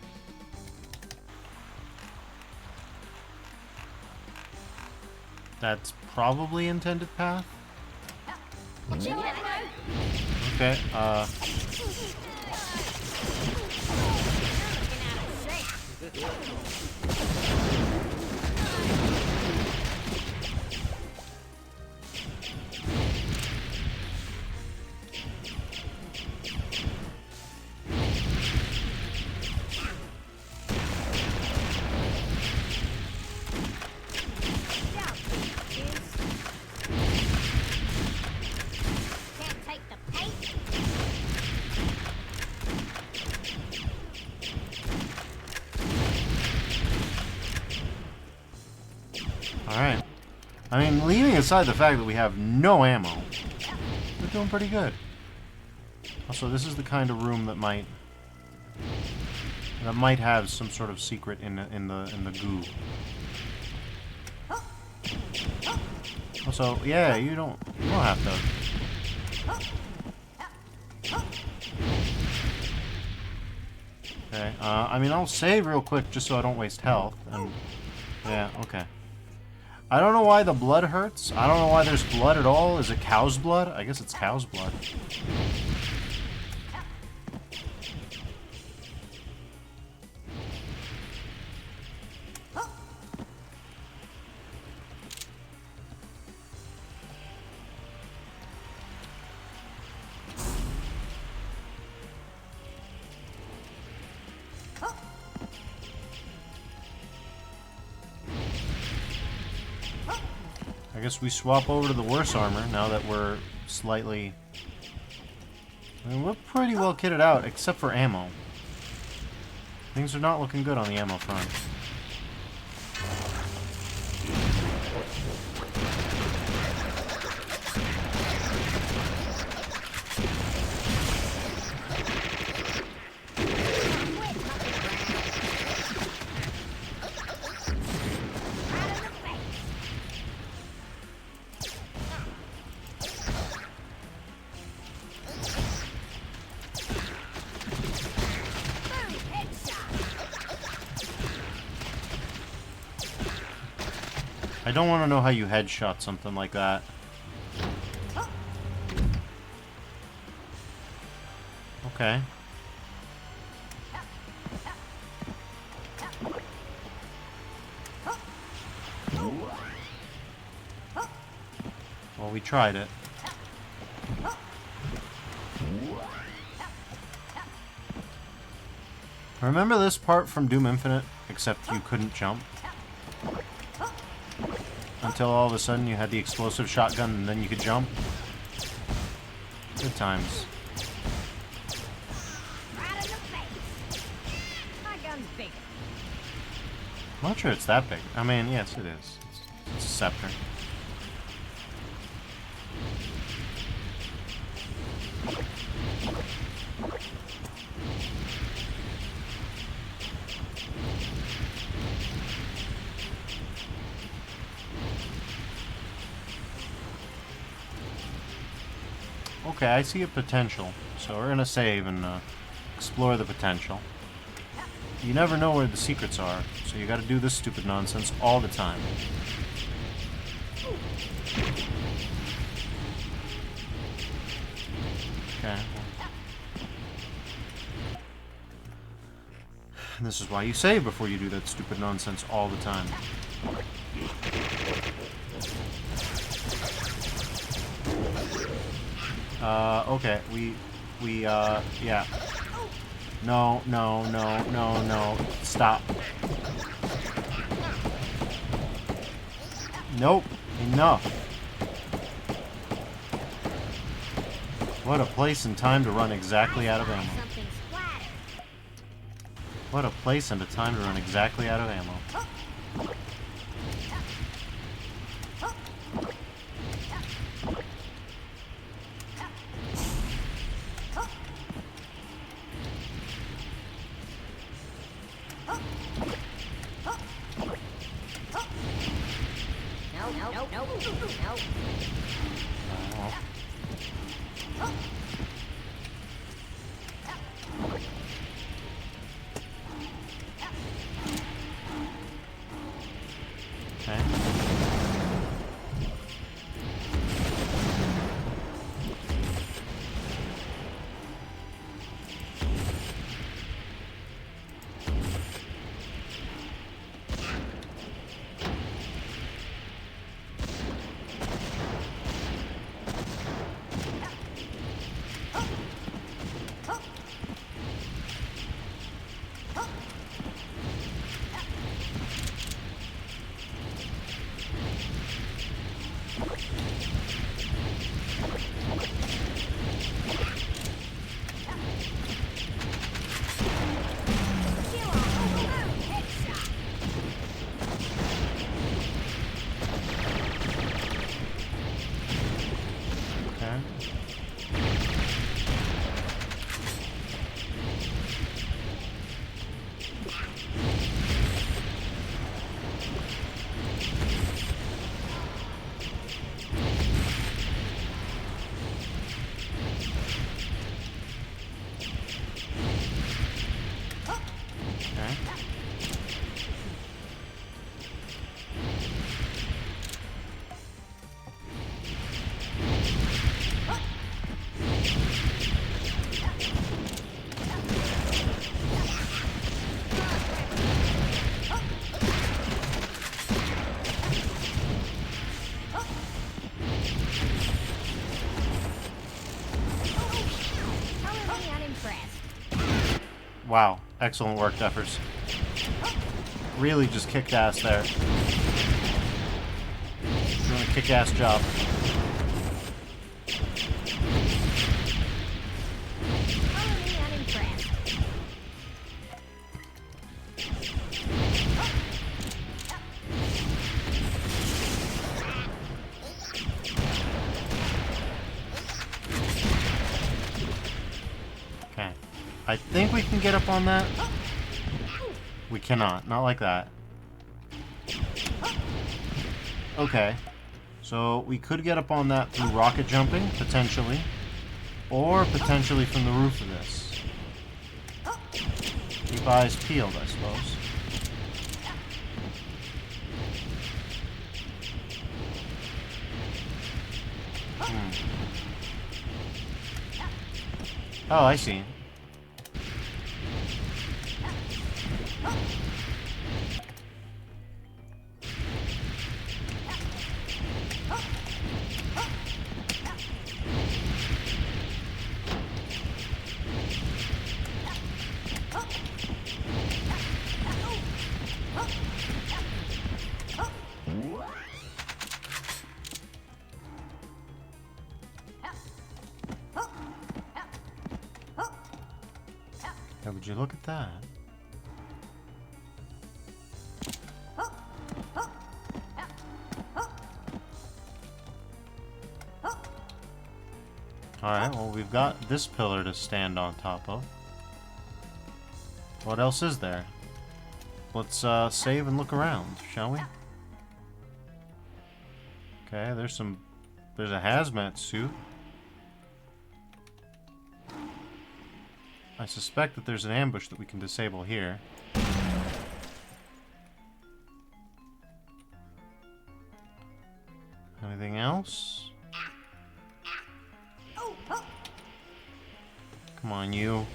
That's probably intended path. Okay, alright. I mean, leaving aside the fact that we have no ammo, we're doing pretty good. Also, this is the kind of room that might have some sort of secret in the goo. Also, yeah, you don't have to I mean, I'll save real quick just so I don't waste health. And yeah, okay. I don't know why the blood hurts. I don't know why there's blood at all. Is it cow's blood? I guess it's cow's blood. I guess we swap over to the worse armor now that we're slightly... I mean, we're pretty well kitted out, except for ammo. Things are not looking good on the ammo front. I don't want to know how you headshot something like that. Okay. Well, we tried it. Remember this part from Doom Infinite, except you couldn't jump? Until all of a sudden you had the explosive shotgun and then you could jump. Good times. Right in the face. My gun's bigger. I'm not sure it's that big. I mean, yes, it is. It's a scepter. Okay, I see a potential. So we're gonna save and explore the potential. You never know where the secrets are, so you gotta do this stupid nonsense all the time. Okay. This is why you save before you do that stupid nonsense all the time. Okay, yeah. No, no, no, no, no. Stop. Nope. Enough. What a place and time to run exactly out of ammo. Something splattered. What a place and a time to run exactly out of ammo. No. Okay. Wow. Excellent work, Duffers. Really just kicked ass there. Doing a kick-ass job. Follow me, I'm impressed. Okay. I think we can get up on that. We cannot. Not like that. Okay. So we could get up on that through rocket jumping, potentially. Or potentially from the roof of this. Keep eyes peeled, I suppose. Oh, I see. Yeah, would you look at that? Alright, well, we've got this pillar to stand on top of. What else is there? Let's save and look around, shall we? Okay, there's a hazmat suit. I suspect that there's an ambush that we can disable here. Anything else? Come on, you.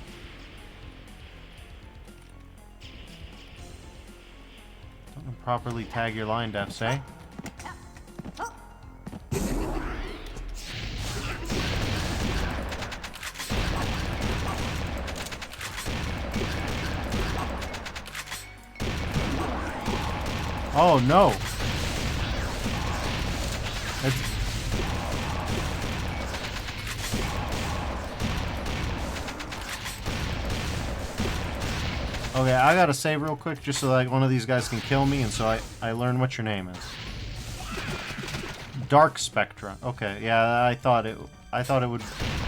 Don't properly tag your line defs, eh? Oh no! It's... Okay, I gotta save real quick just so like one of these guys can kill me, and so I learn what your name is. Dark Spectra. Okay, yeah, I thought it would.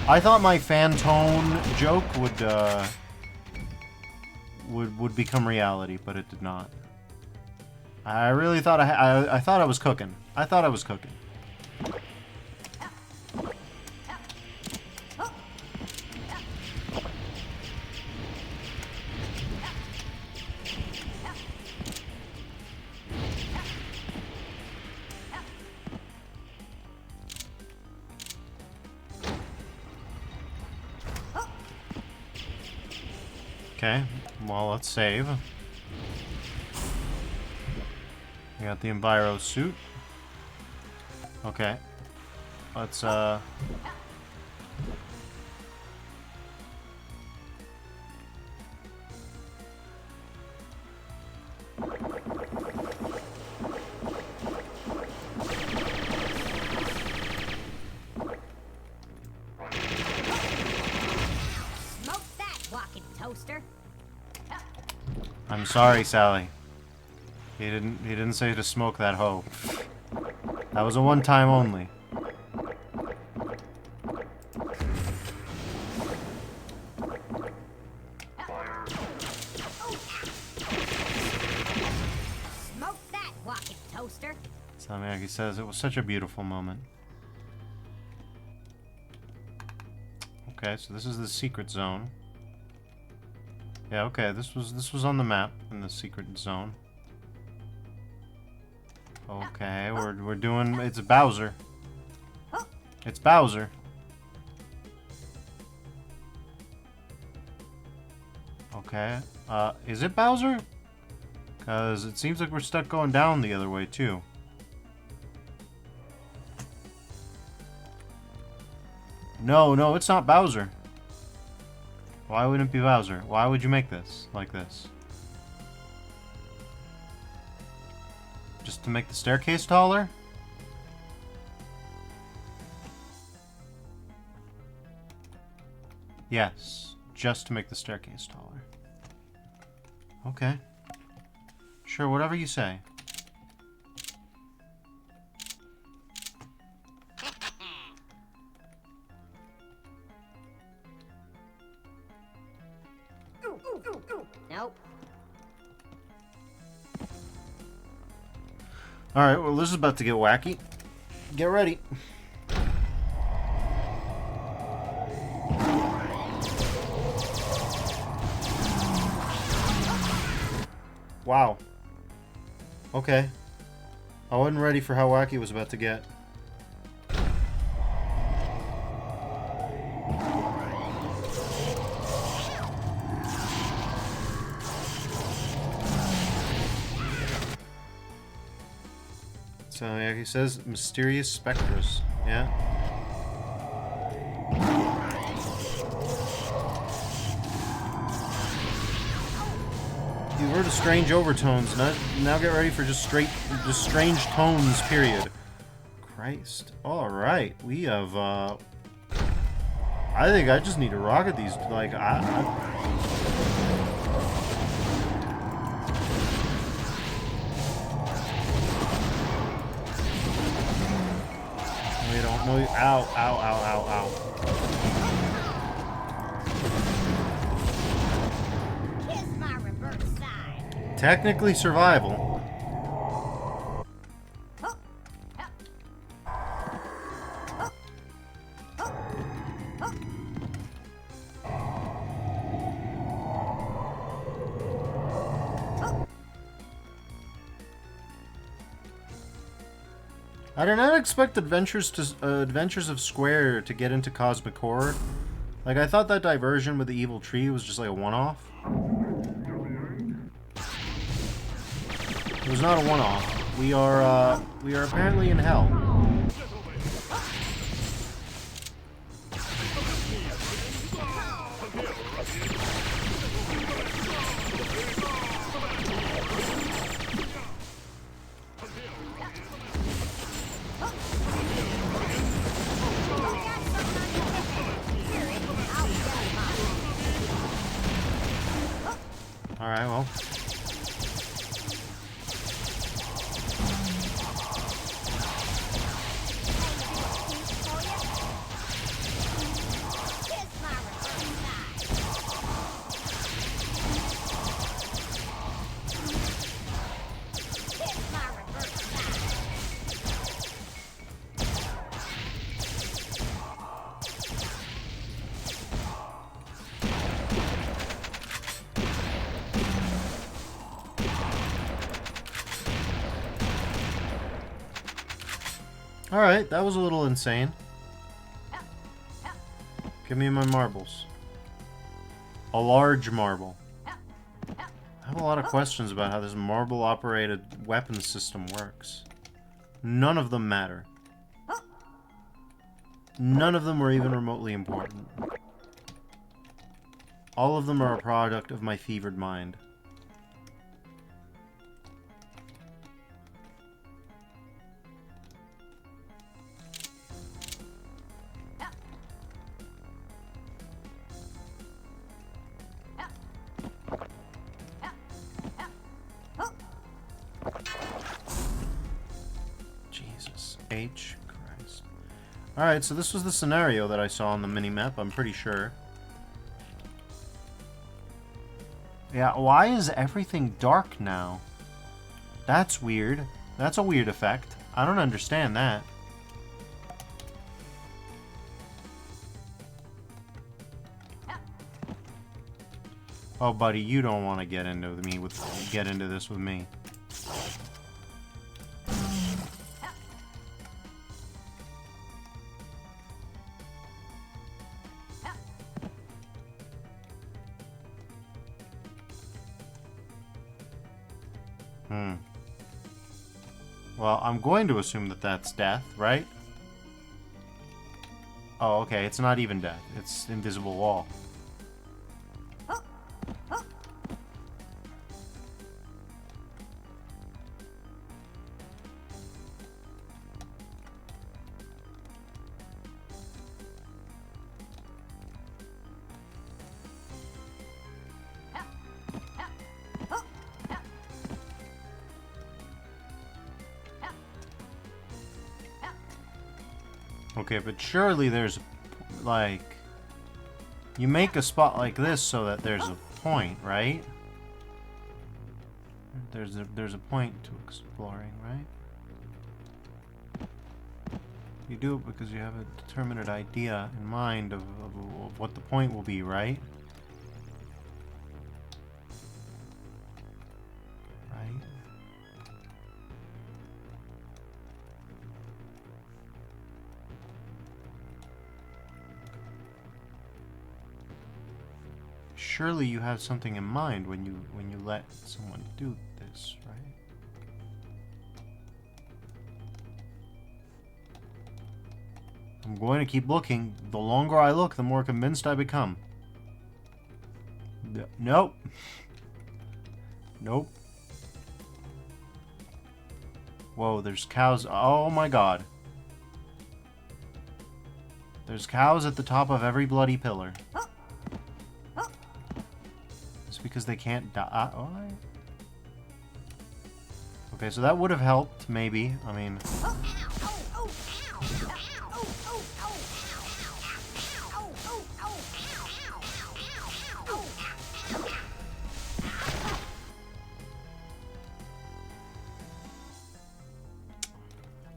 I thought my Fantone joke would become reality, but it did not. I really thought I thought I was cooking. I thought I was cooking. Okay, well, let's save. We got the Enviro suit. Okay. Let's, I'm sorry, Sally. He didn't say to smoke that hoe. That was a one-time only. Smoke that, walking toaster. Samyaki says it was such a beautiful moment. Okay, so this is the secret zone. Yeah, okay, this was on the map in the secret zone. Okay, we're doing it's Bowser. It's Bowser. Okay. Is it Bowser? Cause it seems like we're stuck going down the other way too. No, it's not Bowser. Why wouldn't it be Bowser? Why would you make this like this? Just to make the staircase taller? Yes, just to make the staircase taller. Okay. Sure, whatever you say. Nope. Alright, well this is about to get wacky. Get ready. Wow. Okay. I wasn't ready for how wacky it was about to get. So yeah, he says mysterious specters. Yeah. You've heard of strange overtones. Now get ready for just strange tones. Period. Christ. All right, we have. I think I just need to rocket these. Like We don't know. Ow! Ow! Ow! Ow! Ow! Kiss my reverse side. Technically survival. I did not expect Adventures of Square to get into Cosmic Horror. Like, I thought that diversion with the evil tree was just like a one-off. It was not a one-off. We are apparently in hell. Alright, well. Alright, that was a little insane. Give me my marbles. A large marble. I have a lot of questions about how this marble-operated weapon system works. None of them matter. None of them were even remotely important. All of them are a product of my fevered mind. Jesus H. Christ. Alright, so this was the scenario that I saw on the minimap, I'm pretty sure. Yeah, why is everything dark now? That's weird. That's a weird effect. I don't understand that. Oh, buddy, you don't want to get into this with me. Well, I'm going to assume that that's death, right? Oh, okay, it's not even death. It's invisible wall. Okay, but surely there's, like... You make a spot like this so that there's a point, right? There's a point to exploring, right? You do it because you have a determinate idea in mind of what the point will be, right? Right? Surely you have something in mind when you let someone do this, right? I'm going to keep looking. The longer I look, the more convinced I become. Nope. Nope. Whoa, there's cows. Oh my god. There's cows at the top of every bloody pillar. It's because they can't die. Okay, so that would have helped, maybe. I mean...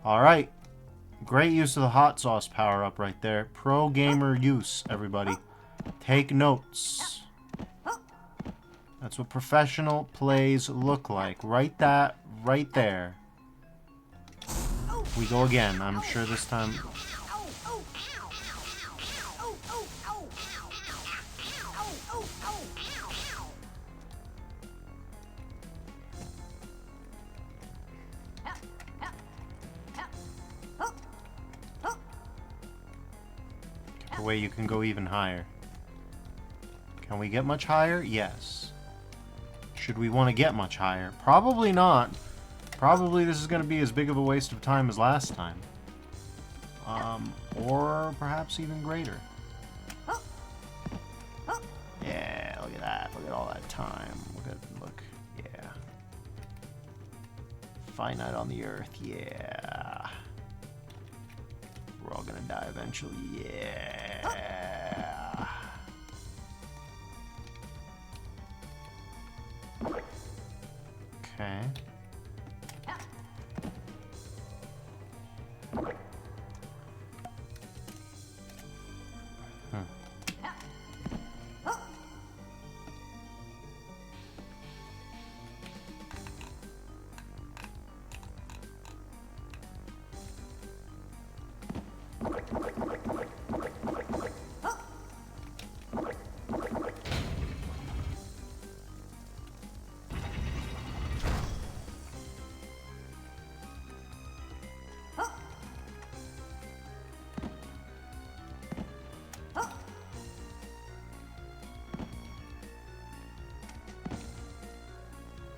Alright. Great use of the hot sauce power-up right there. Pro gamer use, everybody. Take notes. That's what professional plays look like. Write that right there. We go again. I'm sure this time... The way you can go even higher. Can we get much higher? Yes. Should we want to get much higher? Probably not. Probably this is going to be as big of a waste of time as last time. Or perhaps even greater. Yeah, look at that. Look at all that time. Look. Yeah. Finite on the earth. Yeah. We're all going to die eventually. Yeah. Okay.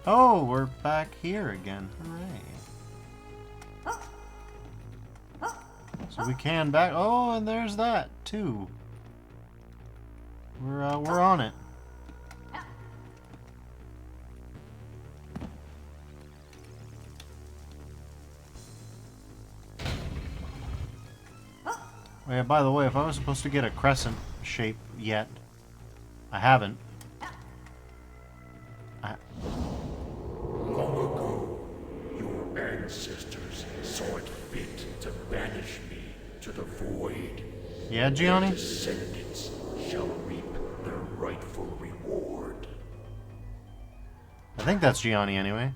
Oh, we're back here again. Hooray. So we can back... Oh, and there's that, too. We're on it. Oh, yeah, by the way, if I was supposed to get a crescent shape yet, I haven't. Long ago, your ancestors saw it fit to banish me to the void. Yeah, Gianni? Their descendants shall reap their rightful reward. I think that's Gianni anyway.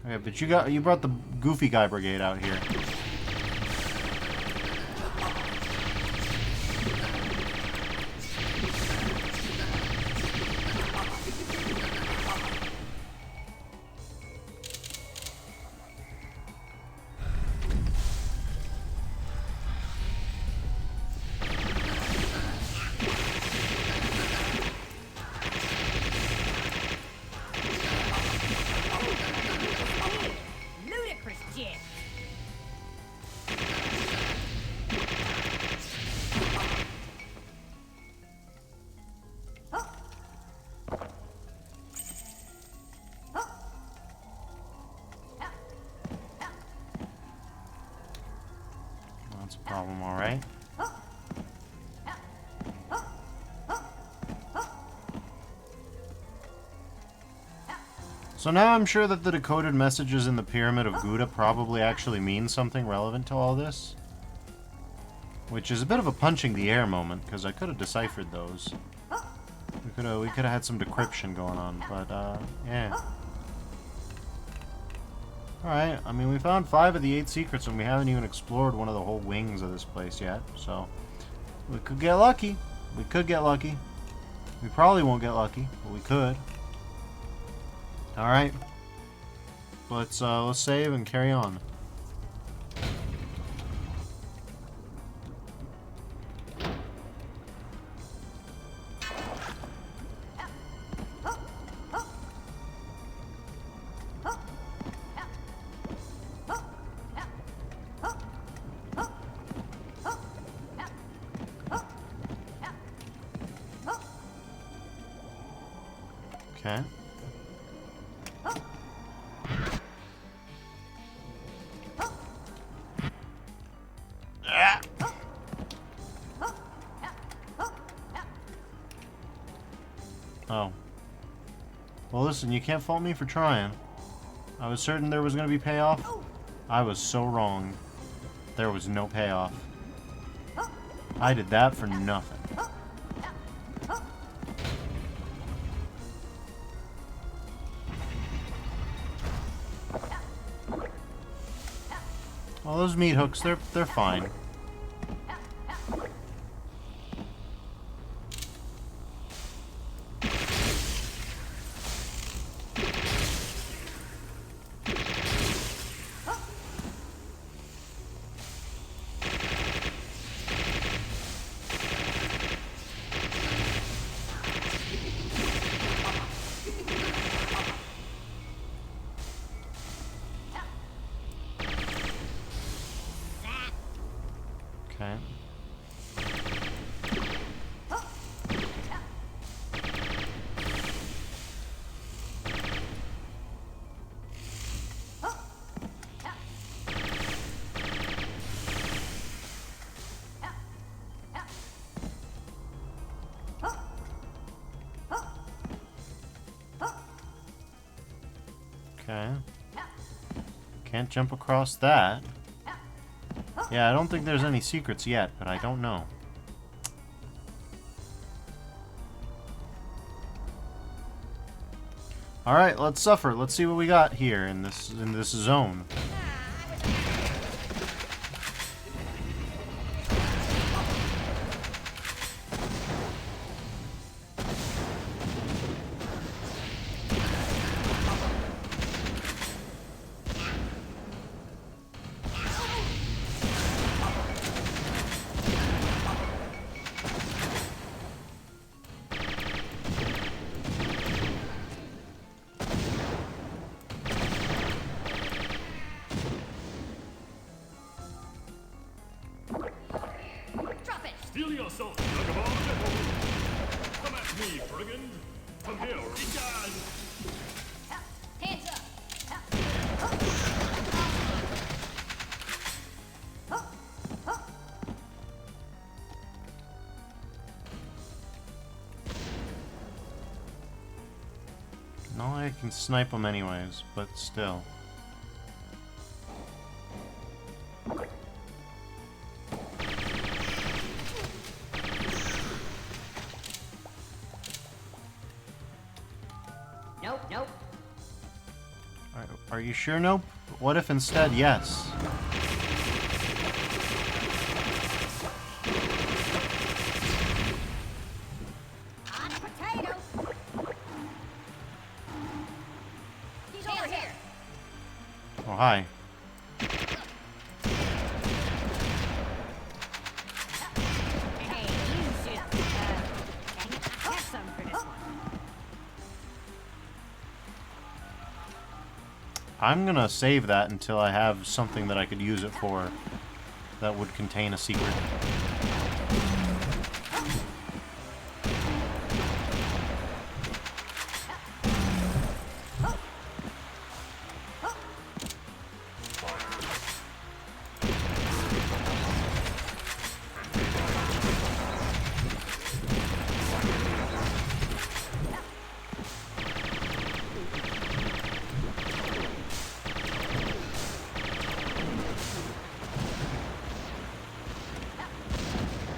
Okay, but you brought the goofy guy brigade out here. Ludicrous, Jim. That's a problem, alright. So now I'm sure that the decoded messages in the Pyramid of Gouda probably actually mean something relevant to all this. Which is a bit of a punching the air moment, because I could have deciphered those. We could have had some decryption going on, but yeah. Alright, I mean we found 5 of the 8 secrets and we haven't even explored one of the whole wings of this place yet, so we could get lucky. We could get lucky. We probably won't get lucky, but we could. Alright. Let's save and carry on. Okay. Oh. Well, listen, you can't fault me for trying. I was certain there was going to be payoff. I was so wrong. There was no payoff. I did that for nothing. Well, those meat hooks, they're fine. Okay. Okay. Can't jump across that. Yeah, I don't think there's any secrets yet, but I don't know. Alright, let's suffer. Let's see what we got here in this zone. Drop it! Steel yourself, vagabond! Come at me, brigand! Come here, Rican! Hands up! No, I can snipe them anyways, but still. Nope, nope. Are you sure nope? What if instead yes? Hot potato! He's over here! Oh, hi. Hey, you should, dang it, I have some for this one. I'm gonna save that until I have something that I could use it for that would contain a secret.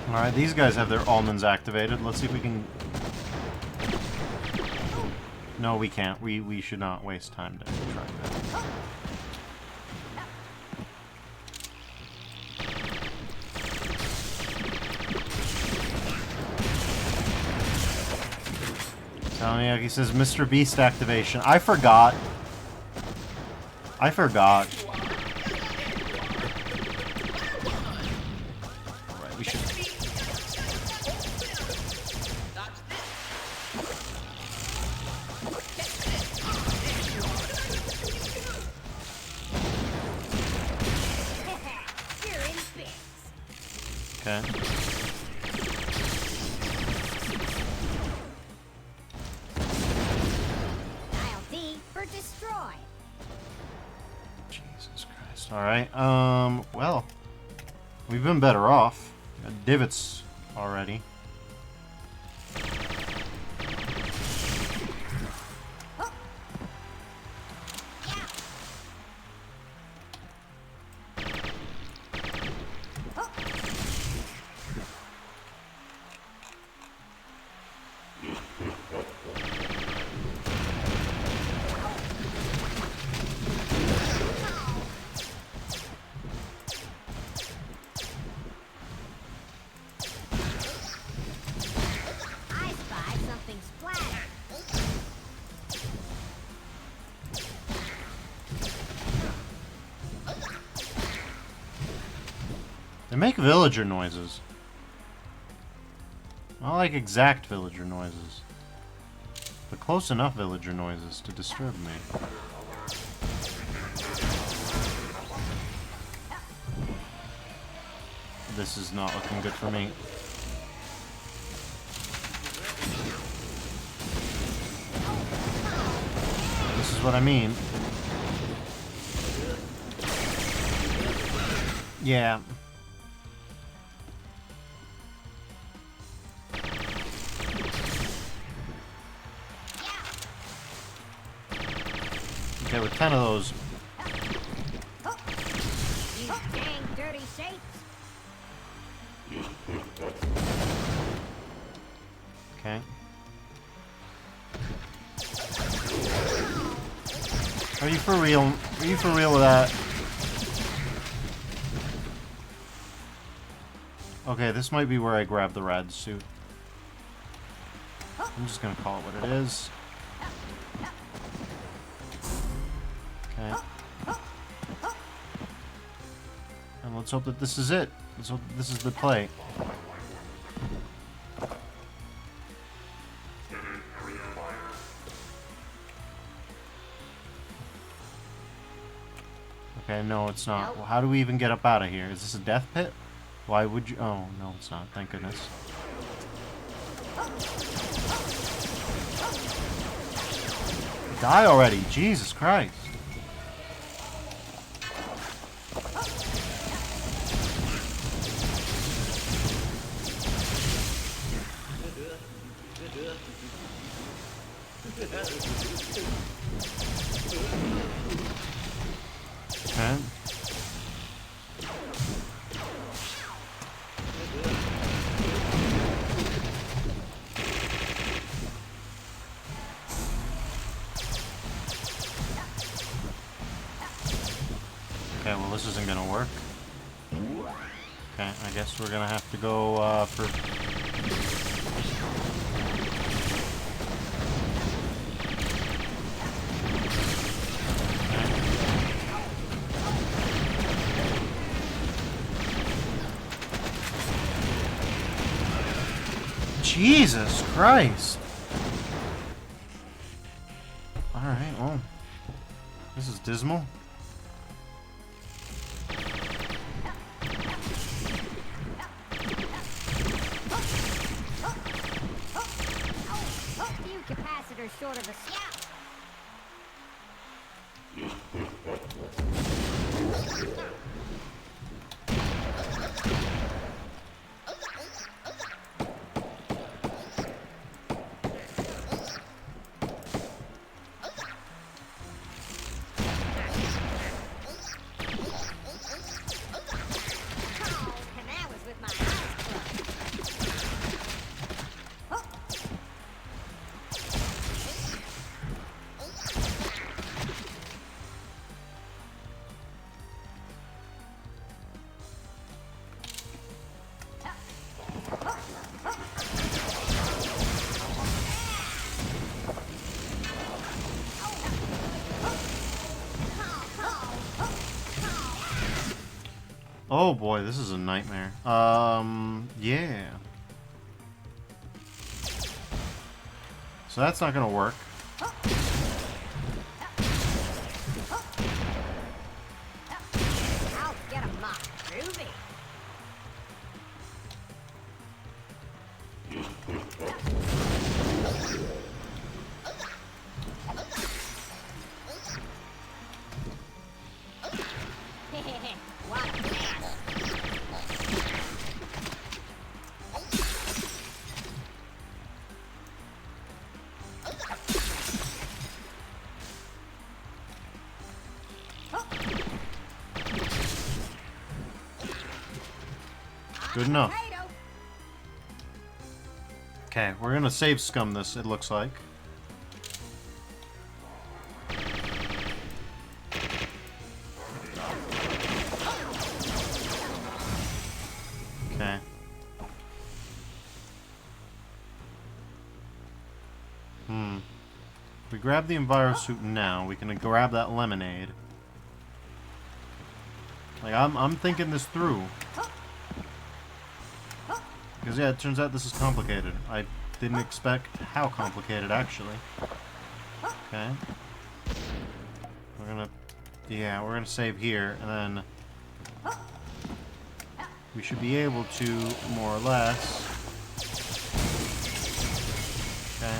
Alright, these guys have their almonds activated. Let's see if we can... No, we can't. We should not waste time to try that. He says Mr. Beast activation. I forgot. Alright, we should... You're in bits. Okay. Dial D for destroy. Jesus Christ. Alright, well, we've been better off. Got divots already. I spy something splatter. They make villager noises. Not like exact villager noises, but close enough villager noises to disturb me. This is not looking good for me. This is what I mean. Yeah. Okay, with 10 of those. You dang dirty shapes. Okay. Are you for real? Are you for real with that? Okay, this might be where I grab the rad suit. I'm just gonna call it what it is. Okay. And let's hope that this is it. Let's hope that this is the play. Okay, no, it's not. Well, how do we even get up out of here? Is this a death pit? Why would you? Oh, no, it's not. Thank goodness. Die already. Jesus Christ. Okay. Okay, well this isn't gonna work. Okay, I guess we're gonna have to go for... Jesus Christ! Alright, well, this is dismal. Few capacitors short of a scout. And that was with my eyes closed. Oh boy, this is a nightmare. Yeah. So that's not gonna work. I'll get 'em, Mom. Groovy. What a mess. Good enough. Potato. Okay, we're gonna save scum this, it looks like. Okay. If we grab the Enviro suit now, we can grab that lemonade. Like, I'm thinking this through. Because, yeah, it turns out this is complicated. I didn't expect how complicated, actually. Okay. We're gonna... Yeah, we're gonna save here, and then... we should be able to, more or less... Okay.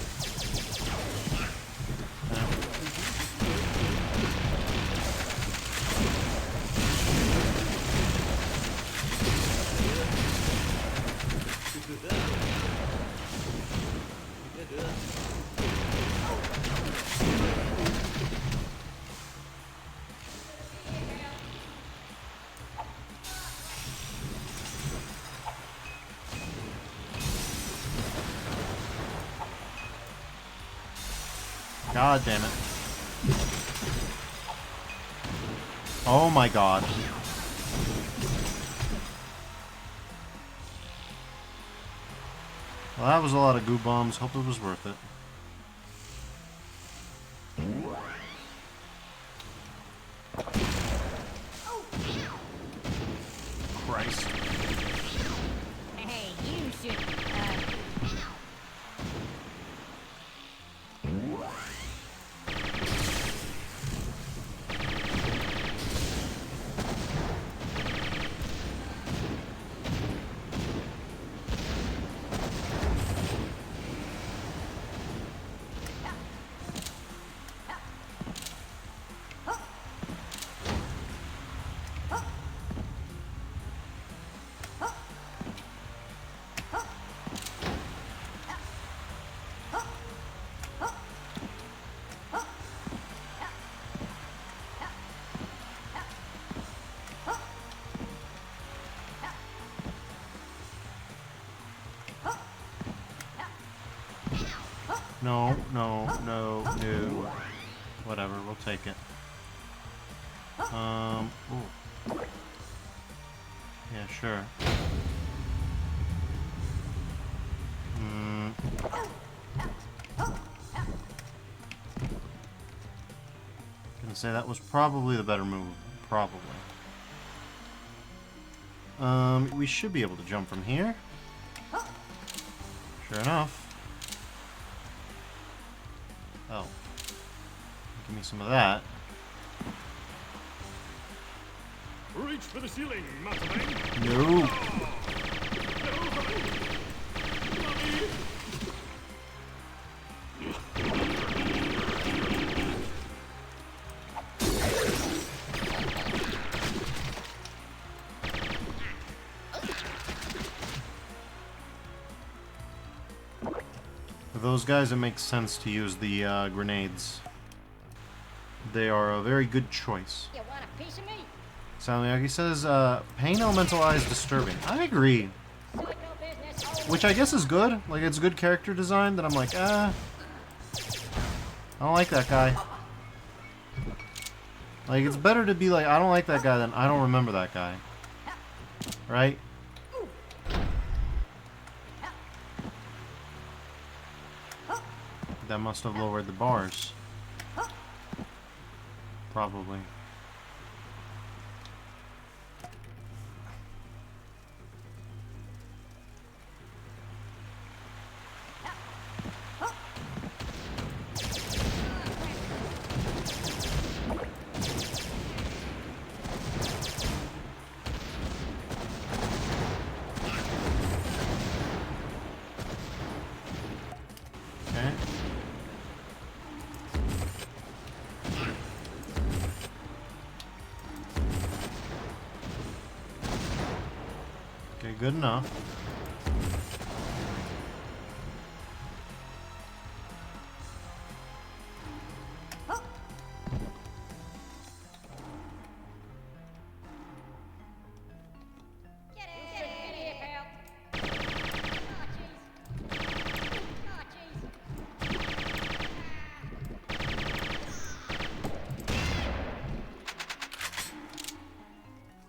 God damn it. Oh my god. Well, that was a lot of goo bombs. Hope it was worth it. Christ. Hey, you should, No, no, no, no. Whatever, we'll take it. Ooh. Yeah, sure. Gonna say that was probably the better move. Probably. We should be able to jump from here. Sure enough. Oh. Give me some of that. Reach for the ceiling, Mastermind. No. For those guys, it makes sense to use the grenades. They are a very good choice. you want a piece of me? Salmiaki says, pain elemental eye is disturbing. I agree. Suit no business. Which I guess is good. Like, it's good character design that I'm like, I don't like that guy. Like, it's better to be like, I don't like that guy than I don't remember that guy. Right? That must have lowered the bars. Probably. Okay, good enough.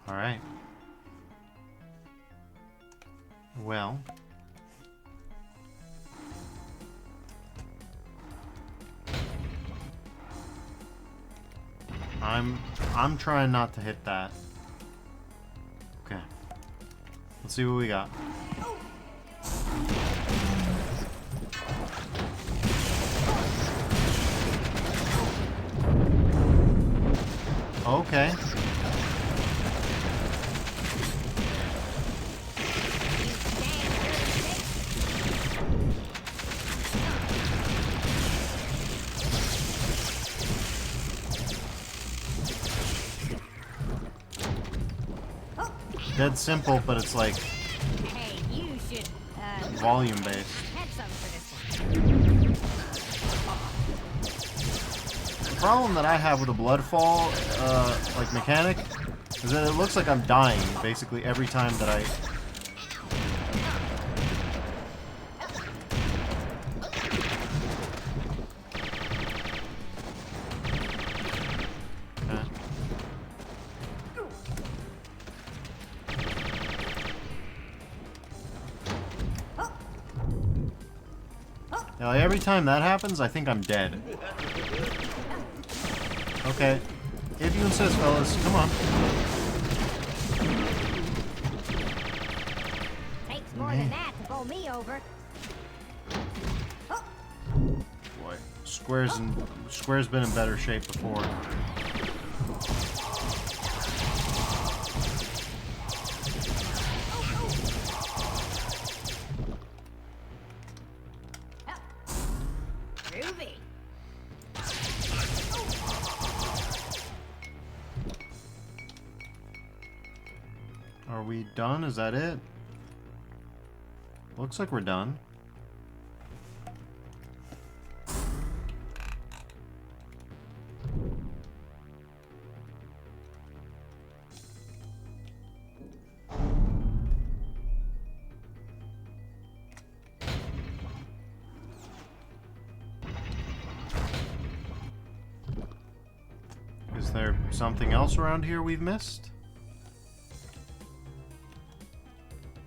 Alright. Well. I'm trying not to hit that. Okay. Let's see what we got. Okay. Dead simple, but it's like Hey, you should, volume based. head some for this one. The problem that I have with a bloodfall, like mechanic, is that it looks like I'm dying basically every time that I. Okay. Yeah, like every time that happens, I think I'm dead. Okay. If you insist, fellas, come on. Takes more than that to bowl me over. Boy, Square's been in better shape before. Groovy. Are we done? Is that it? Looks like we're done. Is there something else around here we've missed?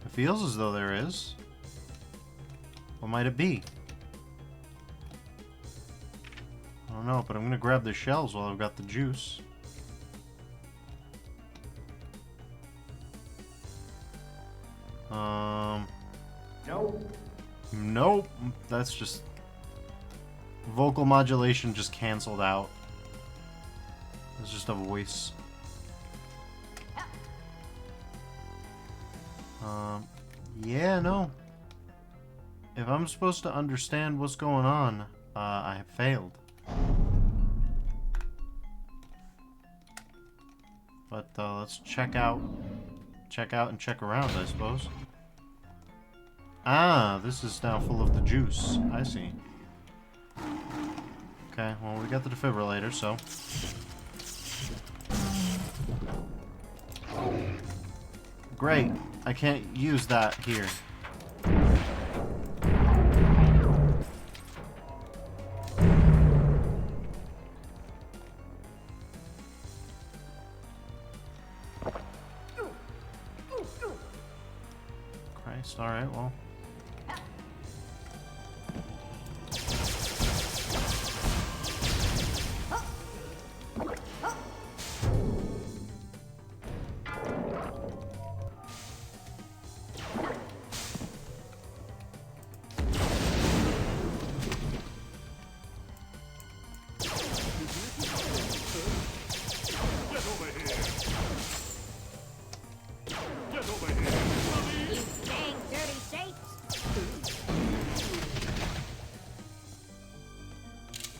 It feels as though there is. What might it be? I don't know, but I'm gonna grab the shells while I've got the juice. Nope. That's just... vocal modulation just canceled out. It's just a voice. Yeah, no. If I'm supposed to understand what's going on, I have failed. But let's check out and check around, I suppose. Ah, this is now full of the juice. I see. Okay, well, we got the defibrillator, so... Great. I can't use that here. Christ, alright, well.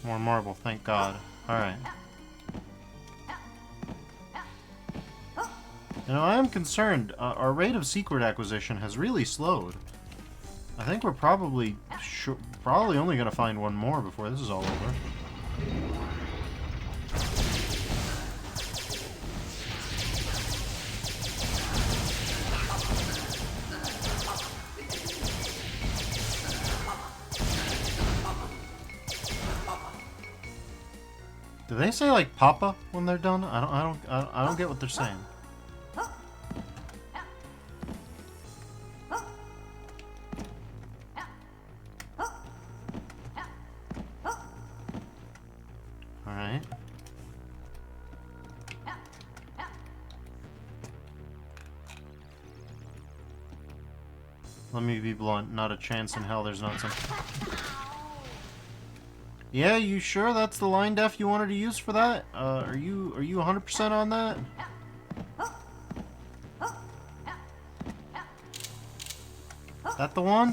More marble, thank God. Alright. You know, I am concerned. Our rate of secret acquisition has really slowed. I think we're probably only going to find one more before this is all over. Do they say like "Papa" when they're done? I don't get what they're saying. All right. Let me be blunt. Not a chance in hell. There's not some. Yeah, you sure that's the line def you wanted to use for that? Are you 100% on that? That the one?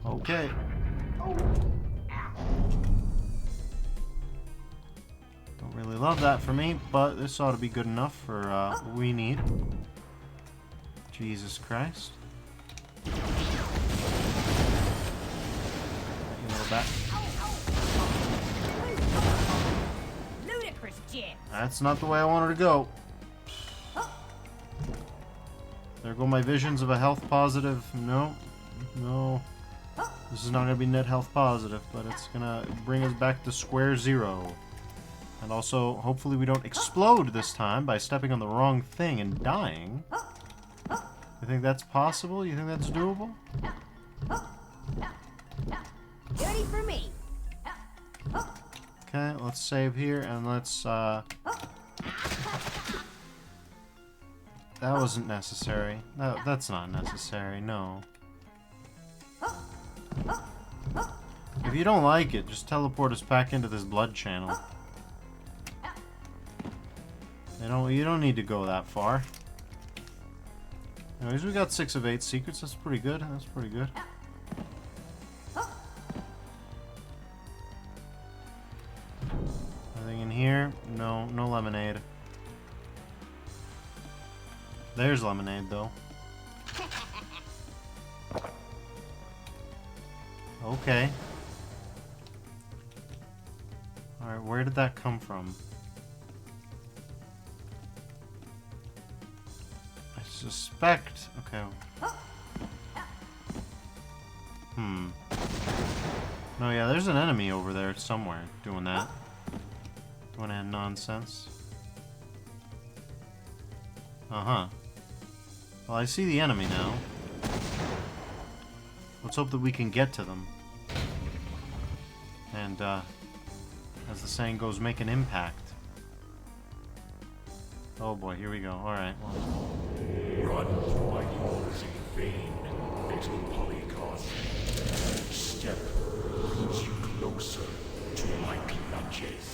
Okay. Don't really love that for me, but this ought to be good enough for what we need. Jesus Christ. You little bat. Ludicrous Jim. That's not the way I wanted to go. There go my visions of a health positive. No. No. This is not going to be net health positive, but it's going to bring us back to square zero. And also, hopefully we don't explode this time by stepping on the wrong thing and dying. You think that's possible? You think that's doable? Dirty for me. Okay, let's save here and let's, That wasn't necessary. That's not necessary, no. If you don't like it, just teleport us back into this blood channel. You don't need to go that far. Anyways, we got 6 of 8 secrets. That's pretty good. That's pretty good. Anything in here? No, no lemonade. There's lemonade, though. Okay. Alright, where did that come from? I suspect... Okay. No, yeah, there's an enemy over there somewhere doing that. Doing that nonsense. Uh-huh. Well, I see the enemy now. Let's hope that we can get to them. And, as the saying goes, make an impact. Oh boy, here we go. Alright, well. Run for my orders in vain, little polygon. Step brings you closer to my clutches.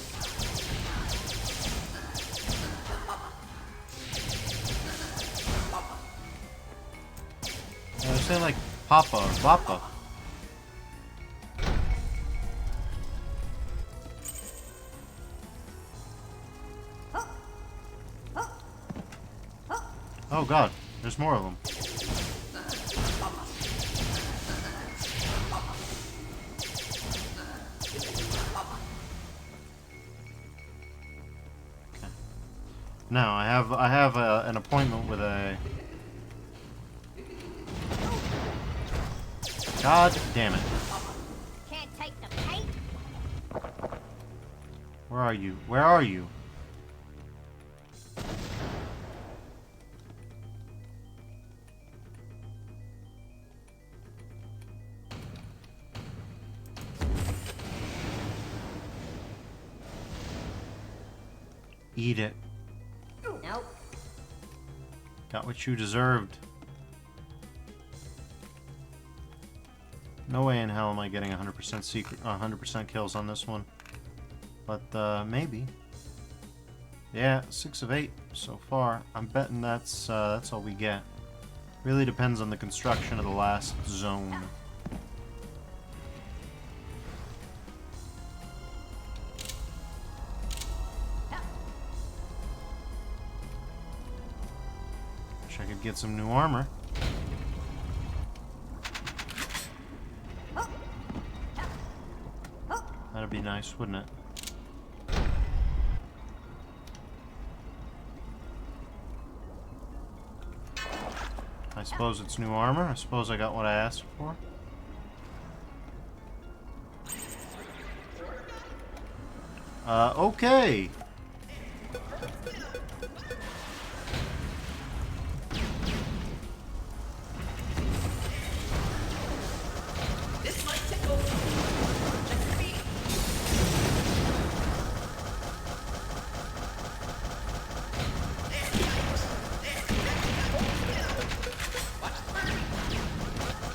They're saying like Papa or Papa. Oh god, there's more of them. Okay. Now I have an appointment with a. God damn it! Can't take the paint. Where are you? Where are you? Eat it. Nope. Got what you deserved. No way in hell am I getting 100% secret, 100% kills on this one. But maybe. Yeah, 6 of 8 so far. I'm betting that's all we get. Really depends on the construction of the last zone. Wish I could get some new armor. That'd be nice, wouldn't it? I suppose it's new armor. I suppose I got what I asked for. Okay.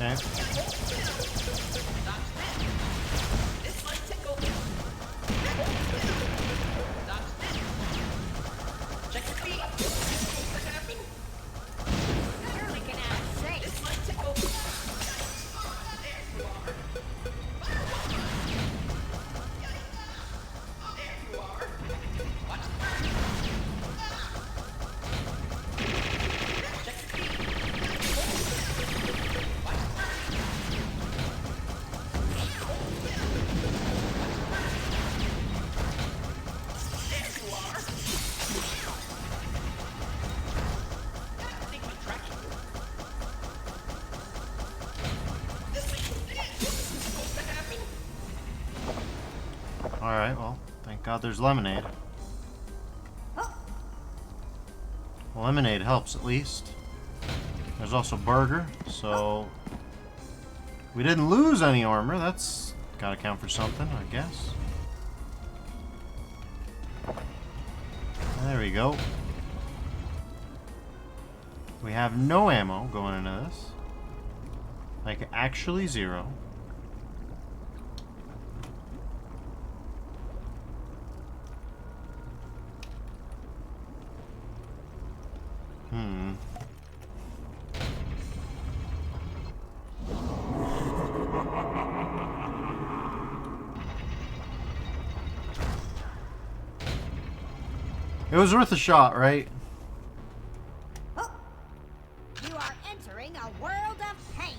Okay. You're looking out of shape. Alright, well, thank God there's lemonade. Lemonade helps at least. There's also burger, so we didn't lose any armor. That's gotta count for something, I guess. There we go. We have no ammo going into this. Like, actually zero. It was worth a shot, right? You are entering a world of paint.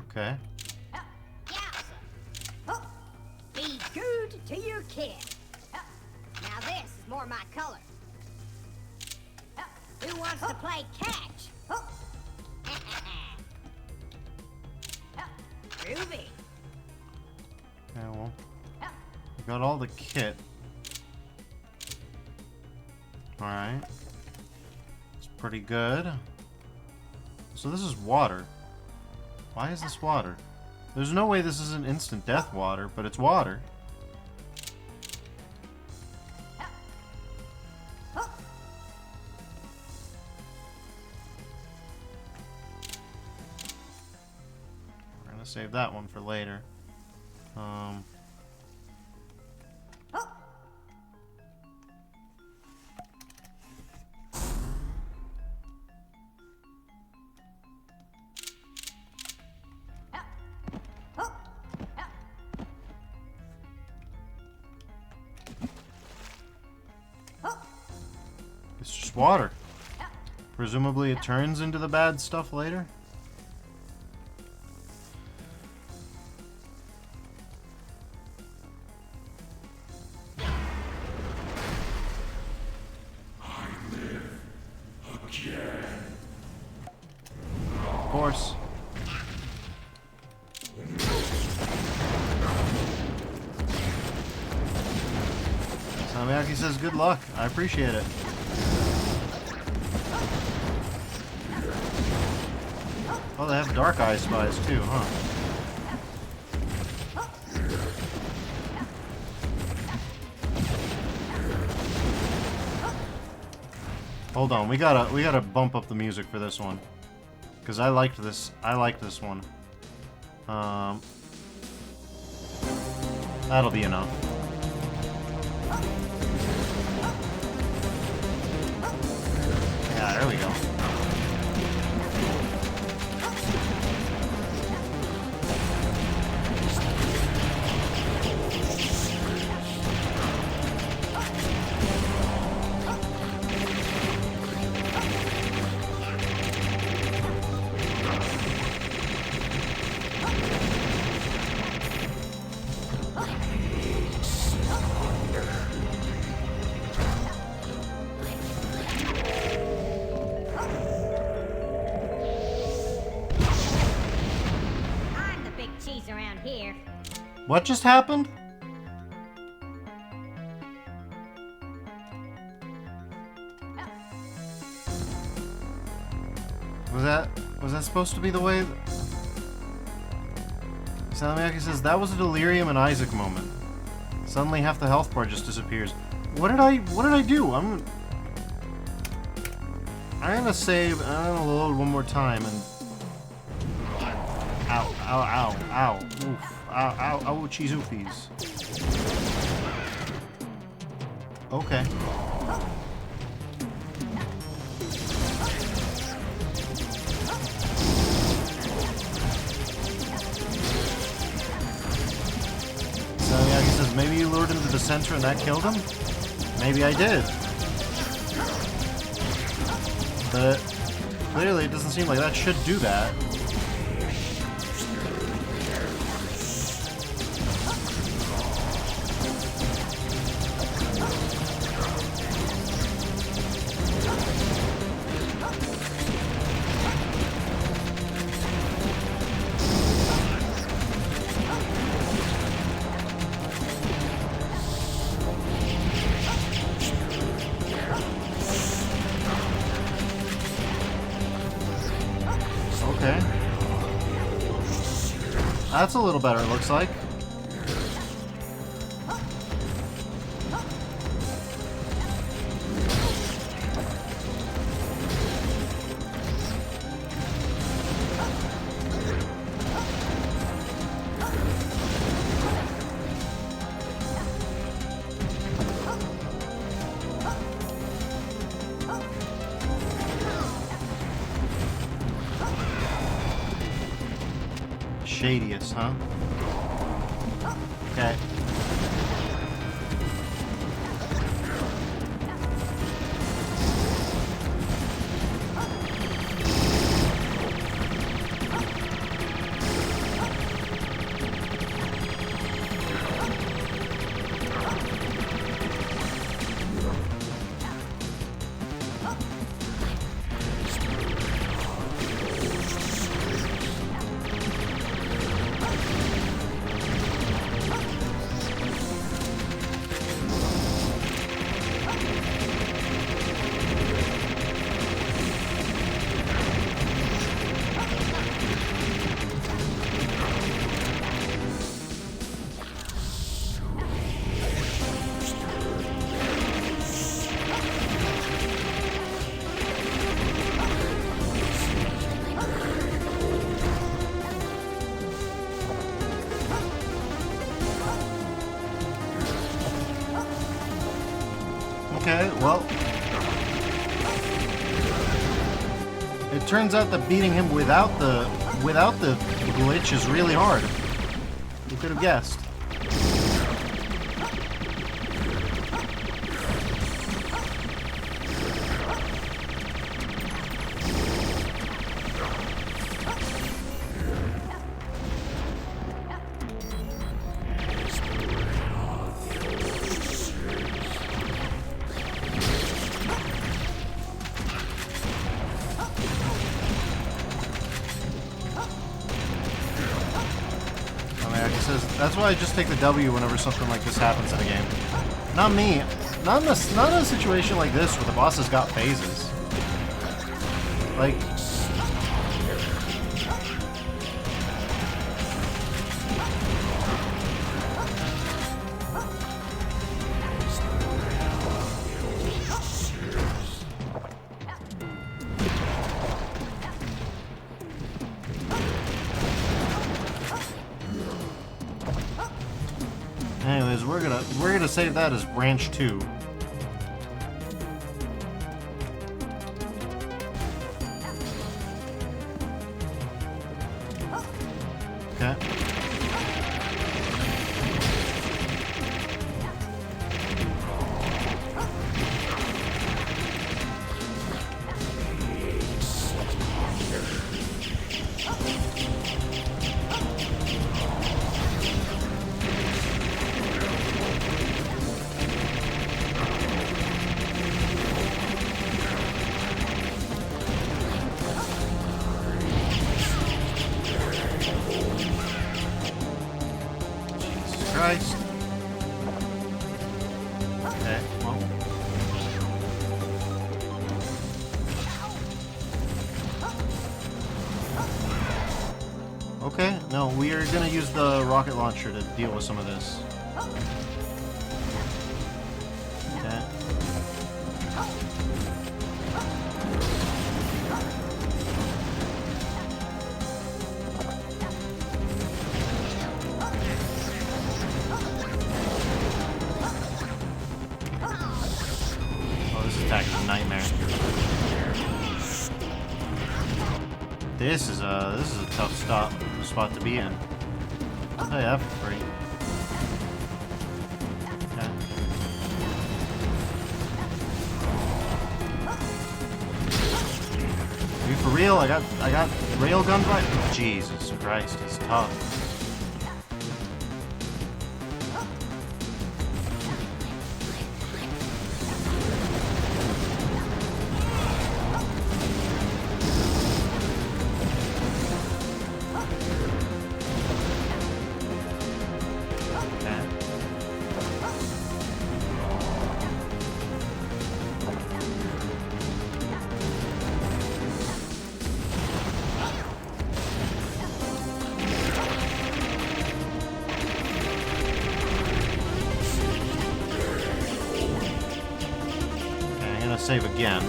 Okay. Yowza. Be good to your kid. Now this is more my color. Who wants to play catch? Groovy. Yeah, well, we got all the kit. Alright. It's pretty good. So this is water. Why is this water? There's no way this isn't instant death water, but it's water. We're gonna save that one for later. It's just water. Presumably it turns into the bad stuff later. Of course. Samiyaki says good luck. I appreciate it. Oh, they have dark eye spies too, huh? Hold on, we gotta bump up the music for this one. Cause I like this one. That'll be enough. cheese around here. What just happened? Was that supposed to be the way? Salamiaki says that was a Delirium and Isaac moment. Suddenly half the health bar just disappears. What did I do? I'm gonna save, I'm gonna load one more time and ow, ow, ow, ow, oof, ow, ow, ouchie zoofies. Okay. He says, maybe you lured him to the center and that killed him? Maybe I did. But clearly it doesn't seem like that should do that. Okay. That's a little better, it looks like. Shadiest, huh? Okay. Okay, well. It turns out that beating him without the glitch is really hard. Who could have guessed? That's why I just take the W whenever something like this happens in a game. Not me. Not in a situation like this where the boss has got phases. Like... Anyways, we're gonna save that as branch 2. Okay. Christ. Okay, well. Okay, no, we are gonna use the rocket launcher to deal with some of this. Okay. Oh, this attack is a nightmare. This is a tough spot to be in. I'll tell you that for free. Okay. Are you for real? I got railgun right? Jesus Christ, he's tough. Save again.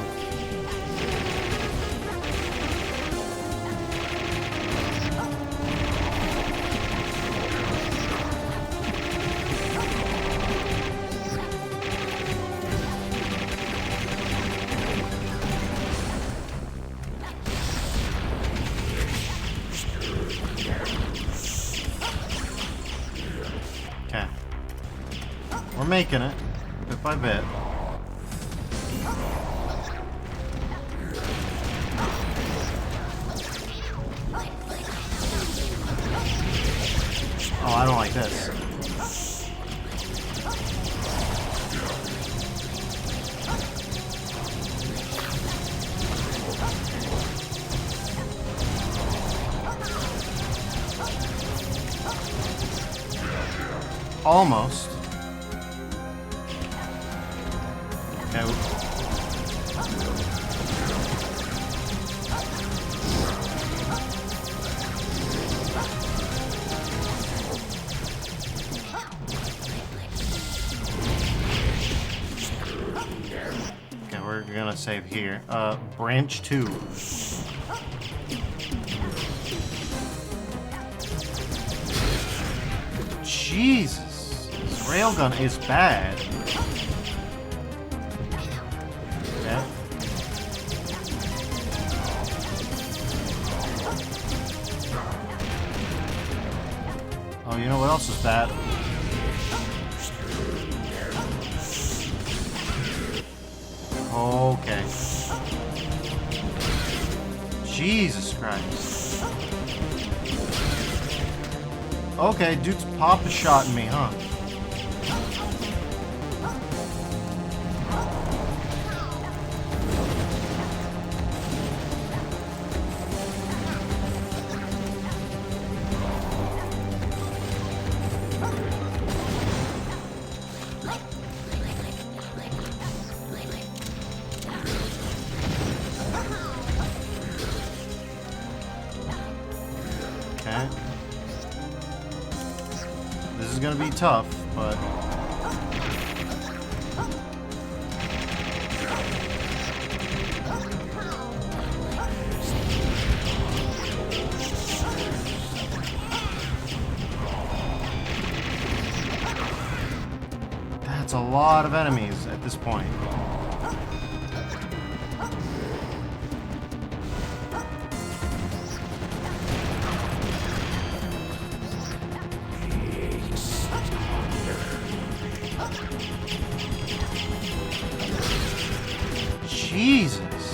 Okay. We're making it, bit by bit. Oh, I don't like this. Almost. Okay. We're gonna save here. Branch 2. Jesus! This railgun is bad. Okay. Oh, you know what else is bad? Okay. Jesus Christ. Okay, dude's pop a shot in me, huh? Okay. This is gonna be tough, but... That's a lot of enemies at this point. Jesus.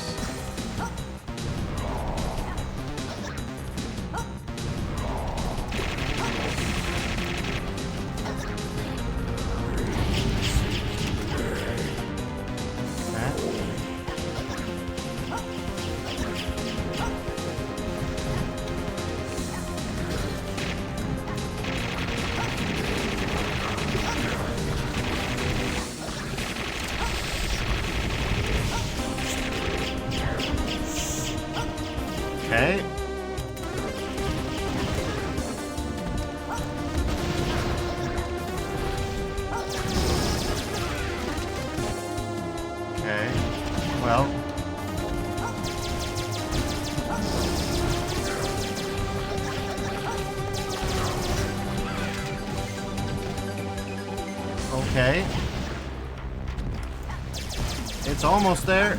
Okay. It's almost there.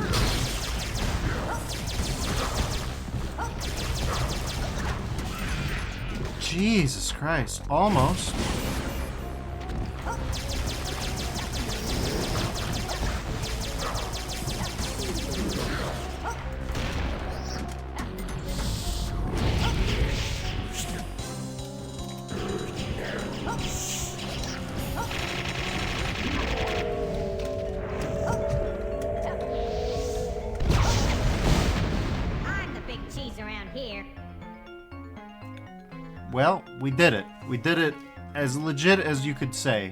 Jesus Christ. Almost. I'm the big cheese around here. Well, we did it. We did it as legit as you could say.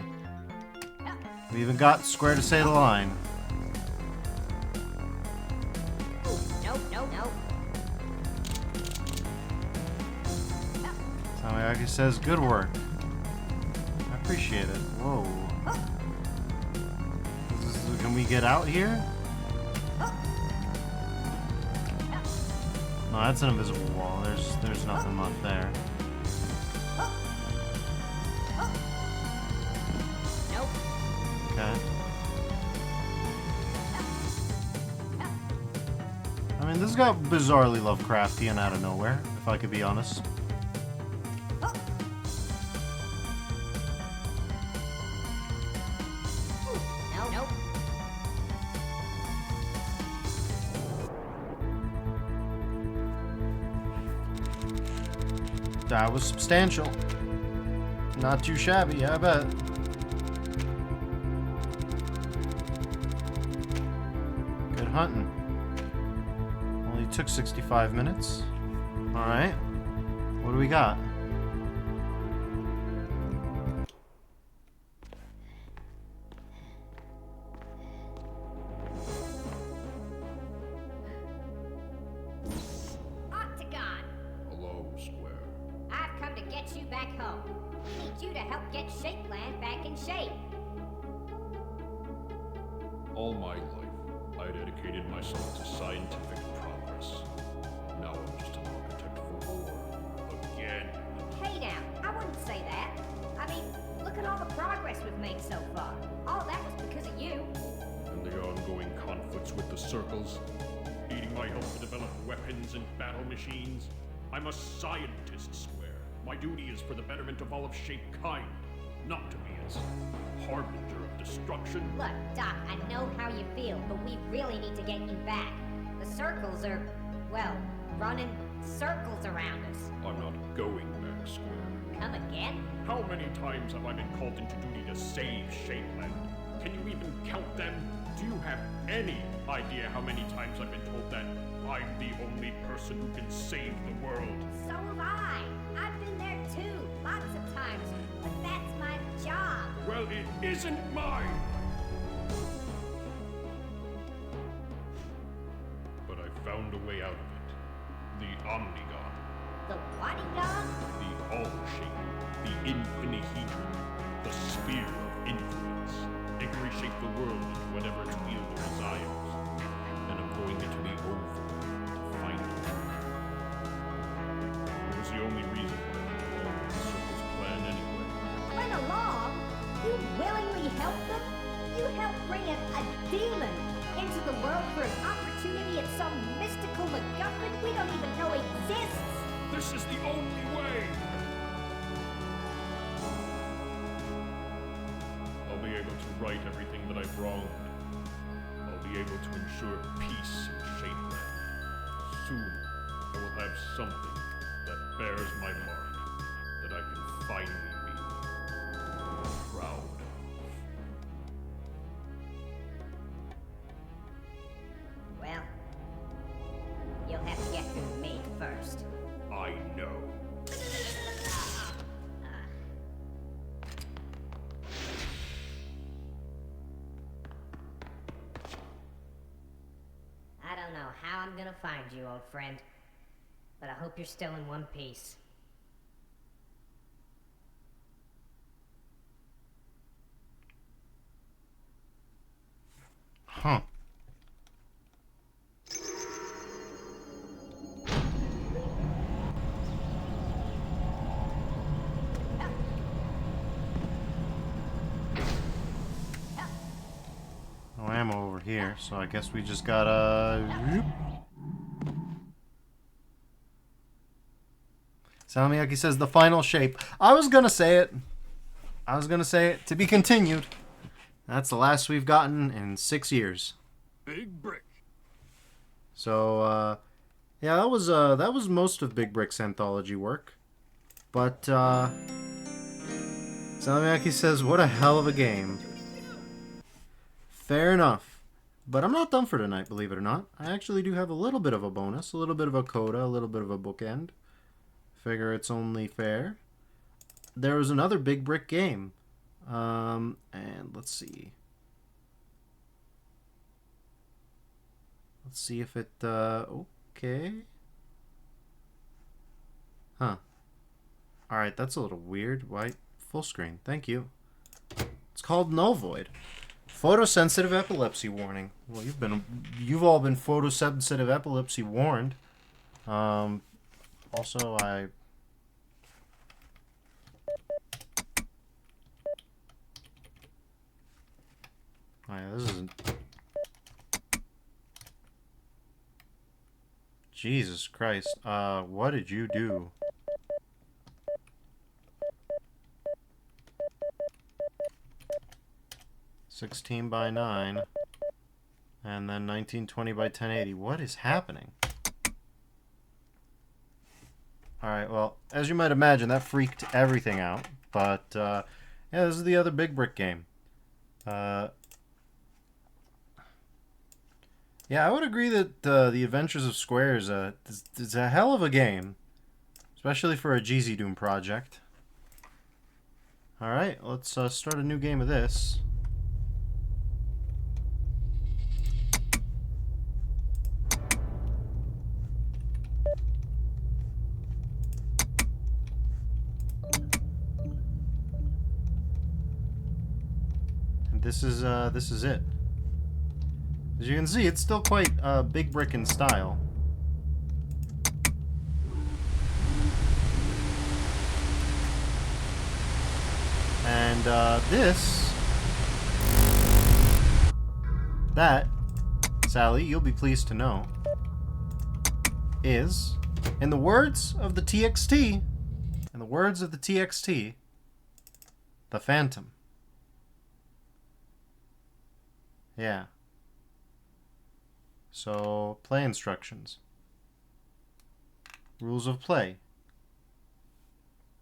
We even got Square to say the line. Nope, nope, nope. Samayaki says, good work. I appreciate it. Whoa. Can we get out here? No, that's an invisible wall. There's nothing left there. Nope. Okay. I mean, this got bizarrely Lovecraftian out of nowhere, if I could be honest. Nope, nope. That was substantial. Not too shabby, I bet. Good hunting. Only took 65 minutes. Alright. What do we got? Octagon, Hello, Square. I've come to get you back home. Need you to help get Shapeland back in shape. All my life, I dedicated myself to scientific progress. Now I'm just an architect for war. Again. Hey now, I wouldn't say that. I mean, look at all the progress we've made so far. All that was because of you. And the ongoing conflicts with the circles. Needing my help to develop weapons and battle machines. I'm a scientist, Square. My duty is for the betterment of all of Shapekind, not to be its harbinger of destruction. Look, Doc, I know how you feel, but we really need to get you back. The circles are, well, running circles around us. I'm not going back, Square. Come again? How many times have I been called into duty to save Shapeland? Can you even count them? Do you have any idea how many times I've been told that I'm the only person who can save the world? So have I. I've been there too, lots of times. But that's my job. Well, it isn't mine! But I found a way out of it. The Omnigon. The Wadigon? The All-Shape. The Infinihedron. The Sphere of Influence. It can reshape the world into whatever its wielder desires. And I'm going it to be over to find it. It was the only reason why I went along with the Circle's plan anyway. Went along? You willingly helped them? You helped bring a demon into the world for an opportunity at some mystical MacGuffin we don't even know exists. This is the only way! I'll be able to right everything that I've wronged. I'll be able to ensure peace in Shapeland. Soon, I will have something that bears my mark, that I can finally be proud of. Well, you'll have to get through me first. I know. I don't know how I'm gonna find you, old friend, but I hope you're still in one piece. Huh. here, so I guess we just gotta... Salmiakki says the final shape. I was gonna say it. To be continued. That's the last we've gotten in 6 years. Big Brik. So, yeah, that was most of Big Brik's anthology work. But, Salmiakki says, what a hell of a game. Fair enough. But I'm not done for tonight, believe it or not. I actually do have a little bit of a bonus, a little bit of a coda, a little bit of a bookend. Figure it's only fair. There was another Big Brik game. And let's see. Let's see if it, okay. Huh. Alright, that's a little weird. Why? Full screen. Thank you. It's called Null Void. Photosensitive epilepsy warning. Well, you've all been photosensitive epilepsy warned. Also, oh yeah, this isn't... Jesus Christ. What did you do? $16 by 9. And then 1920 by 1080. What is happening? Alright, well, as you might imagine, that freaked everything out. But, yeah, this is the other Big Brik game. Yeah, I would agree that The Adventures of Squares is a hell of a game. Especially for a GZ Doom project. Alright, let's start a new game of this. And this is it. As you can see, it's still quite Big Brik in style. And that, Sally, you'll be pleased to know, is, in the words of the TXT, the Phantom. Yeah. So, play instructions. Rules of play.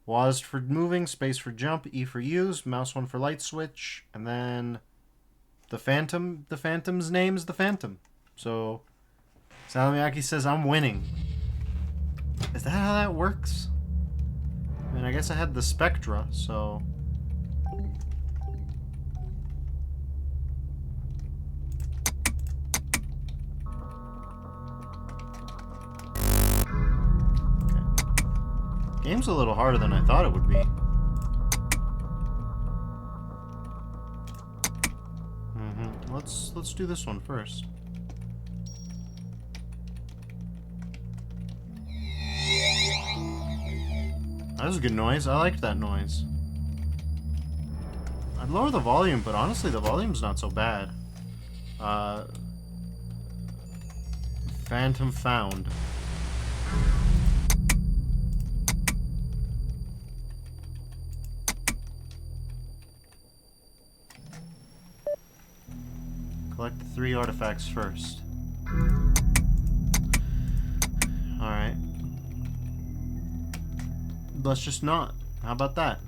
WASD for moving, space for jump, E for use, mouse 1 for light switch, and then the Phantom's name is the Phantom. So, Salmiakki says I'm winning. Is that how that works? I mean, I guess I had the Spectra, so... Game's a little harder than I thought it would be. Let's do this one first. That was a good noise. I liked that noise. I'd lower the volume, but honestly, the volume's not so bad. Phantom found. Collect the 3 artifacts first. Alright. Let's just not. How about that?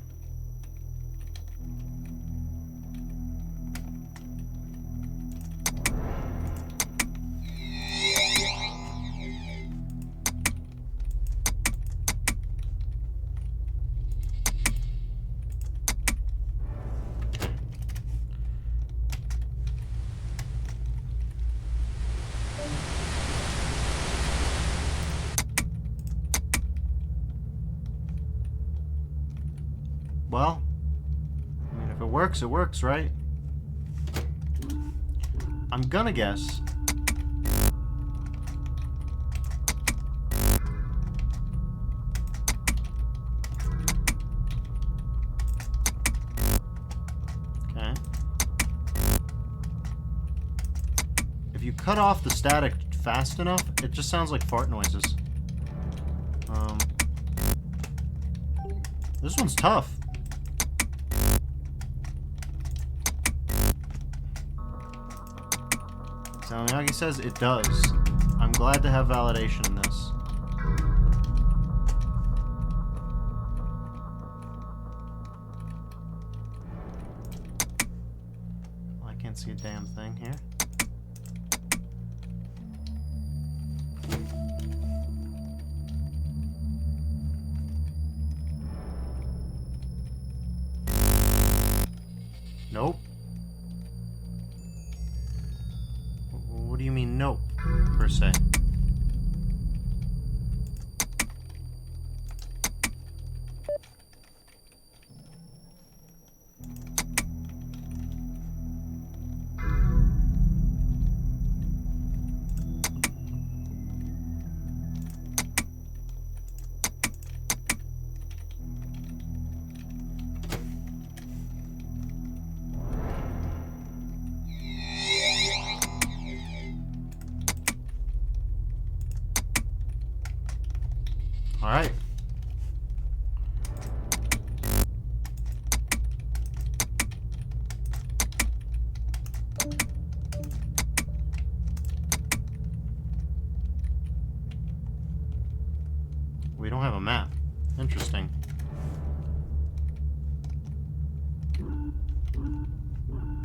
Well, I mean, if it works, right? I'm gonna guess. Okay. you cut off the static fast enough, it just sounds like fart noises. This one's tough. Miyagi says it does. I'm glad to have validation in this. Well, I can't see a damn thing here. Nope. What do you mean, nope, per se? Alright. We don't have a map. Interesting.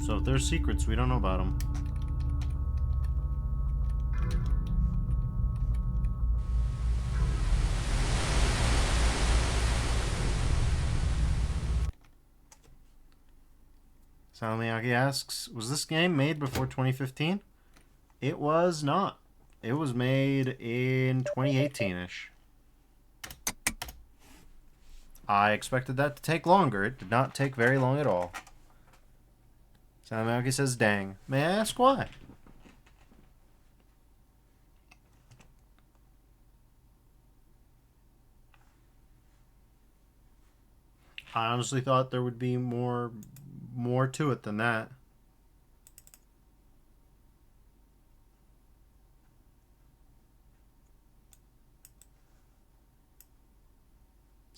So if there's secrets, we don't know about them. Miyagi asks, was this game made before 2015? It was not. It was made in 2018-ish. I expected that to take longer. It did not take very long at all. Miyagi says, dang. May I ask why? I honestly thought there would be more to it than that.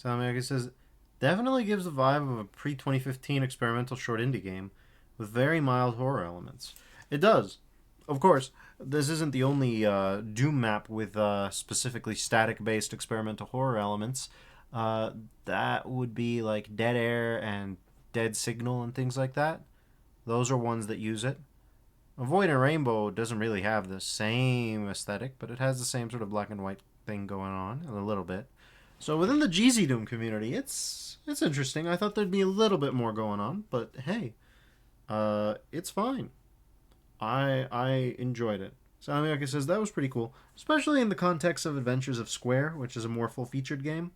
Miyagi says, definitely gives the vibe of a pre-2015 experimental short indie game with very mild horror elements. It does. Of course, this isn't the only Doom map with specifically static-based experimental horror elements. That would be like Dead Air and Dead Signal and things like that. Those are ones that use it. Void and Rainbow doesn't really have the same aesthetic, but it has the same sort of black and white thing going on a little bit. So within the GZ Doom community, it's interesting. I thought there'd be a little bit more going on, but hey, it's fine. I enjoyed it. Samiyaki says that was pretty cool, especially in the context of Adventures of Square, which is a more full-featured game.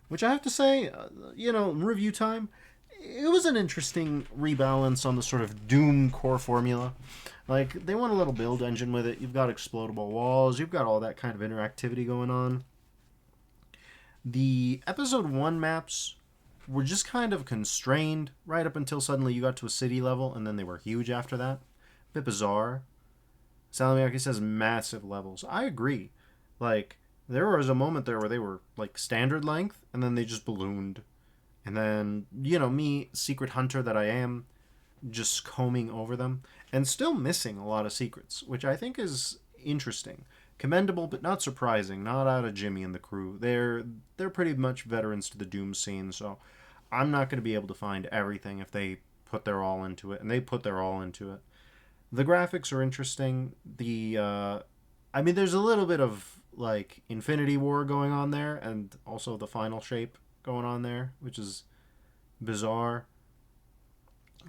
Which I have to say, review time, it was an interesting rebalance on the sort of Doom core formula. Like, they went a little build engine with it. You've got explodable walls. You've got all that kind of interactivity going on. The Episode 1 maps were just kind of constrained right up until suddenly you got to a city level, and then they were huge after that. A bit bizarre. Salamiaki says massive levels. I agree. Like, there was a moment there where they were, like, standard length, and then they just ballooned. And then, me, secret hunter that I am, just combing over them, and still missing a lot of secrets, which I think is interesting. Commendable, but not surprising. Not out of Jimmy and the crew. They're pretty much veterans to the Doom scene, so I'm not going to be able to find everything if they put their all into it, and they put their all into it. The graphics are interesting. There's a little bit of, like, Infinity War going on there, and also the final shape going on there, which is bizarre.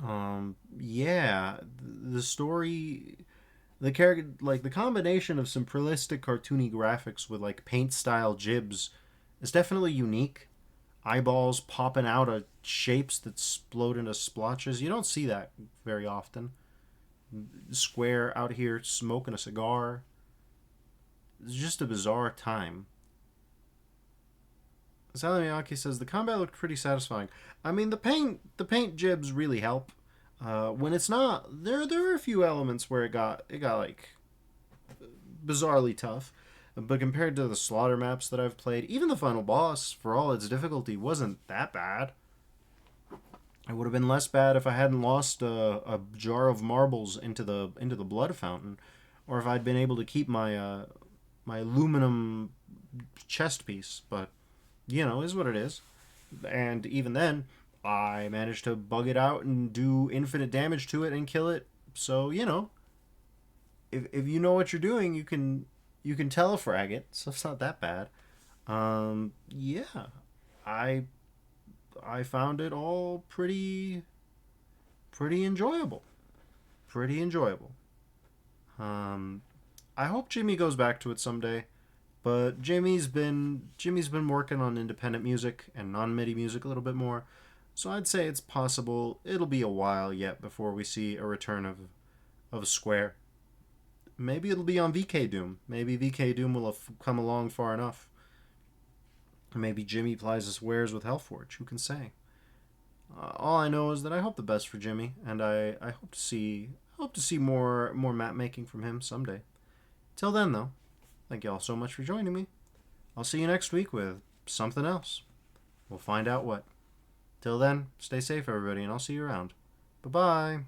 The story, the character, like, the combination of simplistic cartoony graphics with, like, paint style jibs is definitely unique. Eyeballs popping out of shapes that explode into splotches. You don't see that very often. Square out here smoking a cigar. It's just a bizarre time. Salamiyaki says the combat looked pretty satisfying. I mean, the paint jibs really help. When it's not, there are a few elements where it got like bizarrely tough. But compared to the slaughter maps that I've played, even the final boss, for all its difficulty, wasn't that bad. It would have been less bad if I hadn't lost a jar of marbles into the blood fountain, or if I'd been able to keep my my aluminum chest piece. But is what it is. And even then, I managed to bug it out and do infinite damage to it and kill it. So if you know what you're doing, you can telefrag it. So it's not that bad. Yeah, I found it all pretty enjoyable. Pretty enjoyable. I hope Jimmy goes back to it someday. But Jimmy's been working on independent music and non-MIDI music a little bit more. So I'd say it's possible it'll be a while yet before we see a return of Square. Maybe it'll be on VK Doom. Maybe VK Doom will have come along far enough. Maybe Jimmy plies his wares with Hellforge. Who can say? All I know is that I hope the best for Jimmy, and I hope to see more map making from him someday. Till then, though, thank you all so much for joining me. I'll see you next week with something else. We'll find out what. Till then, stay safe, everybody, and I'll see you around. Bye-bye.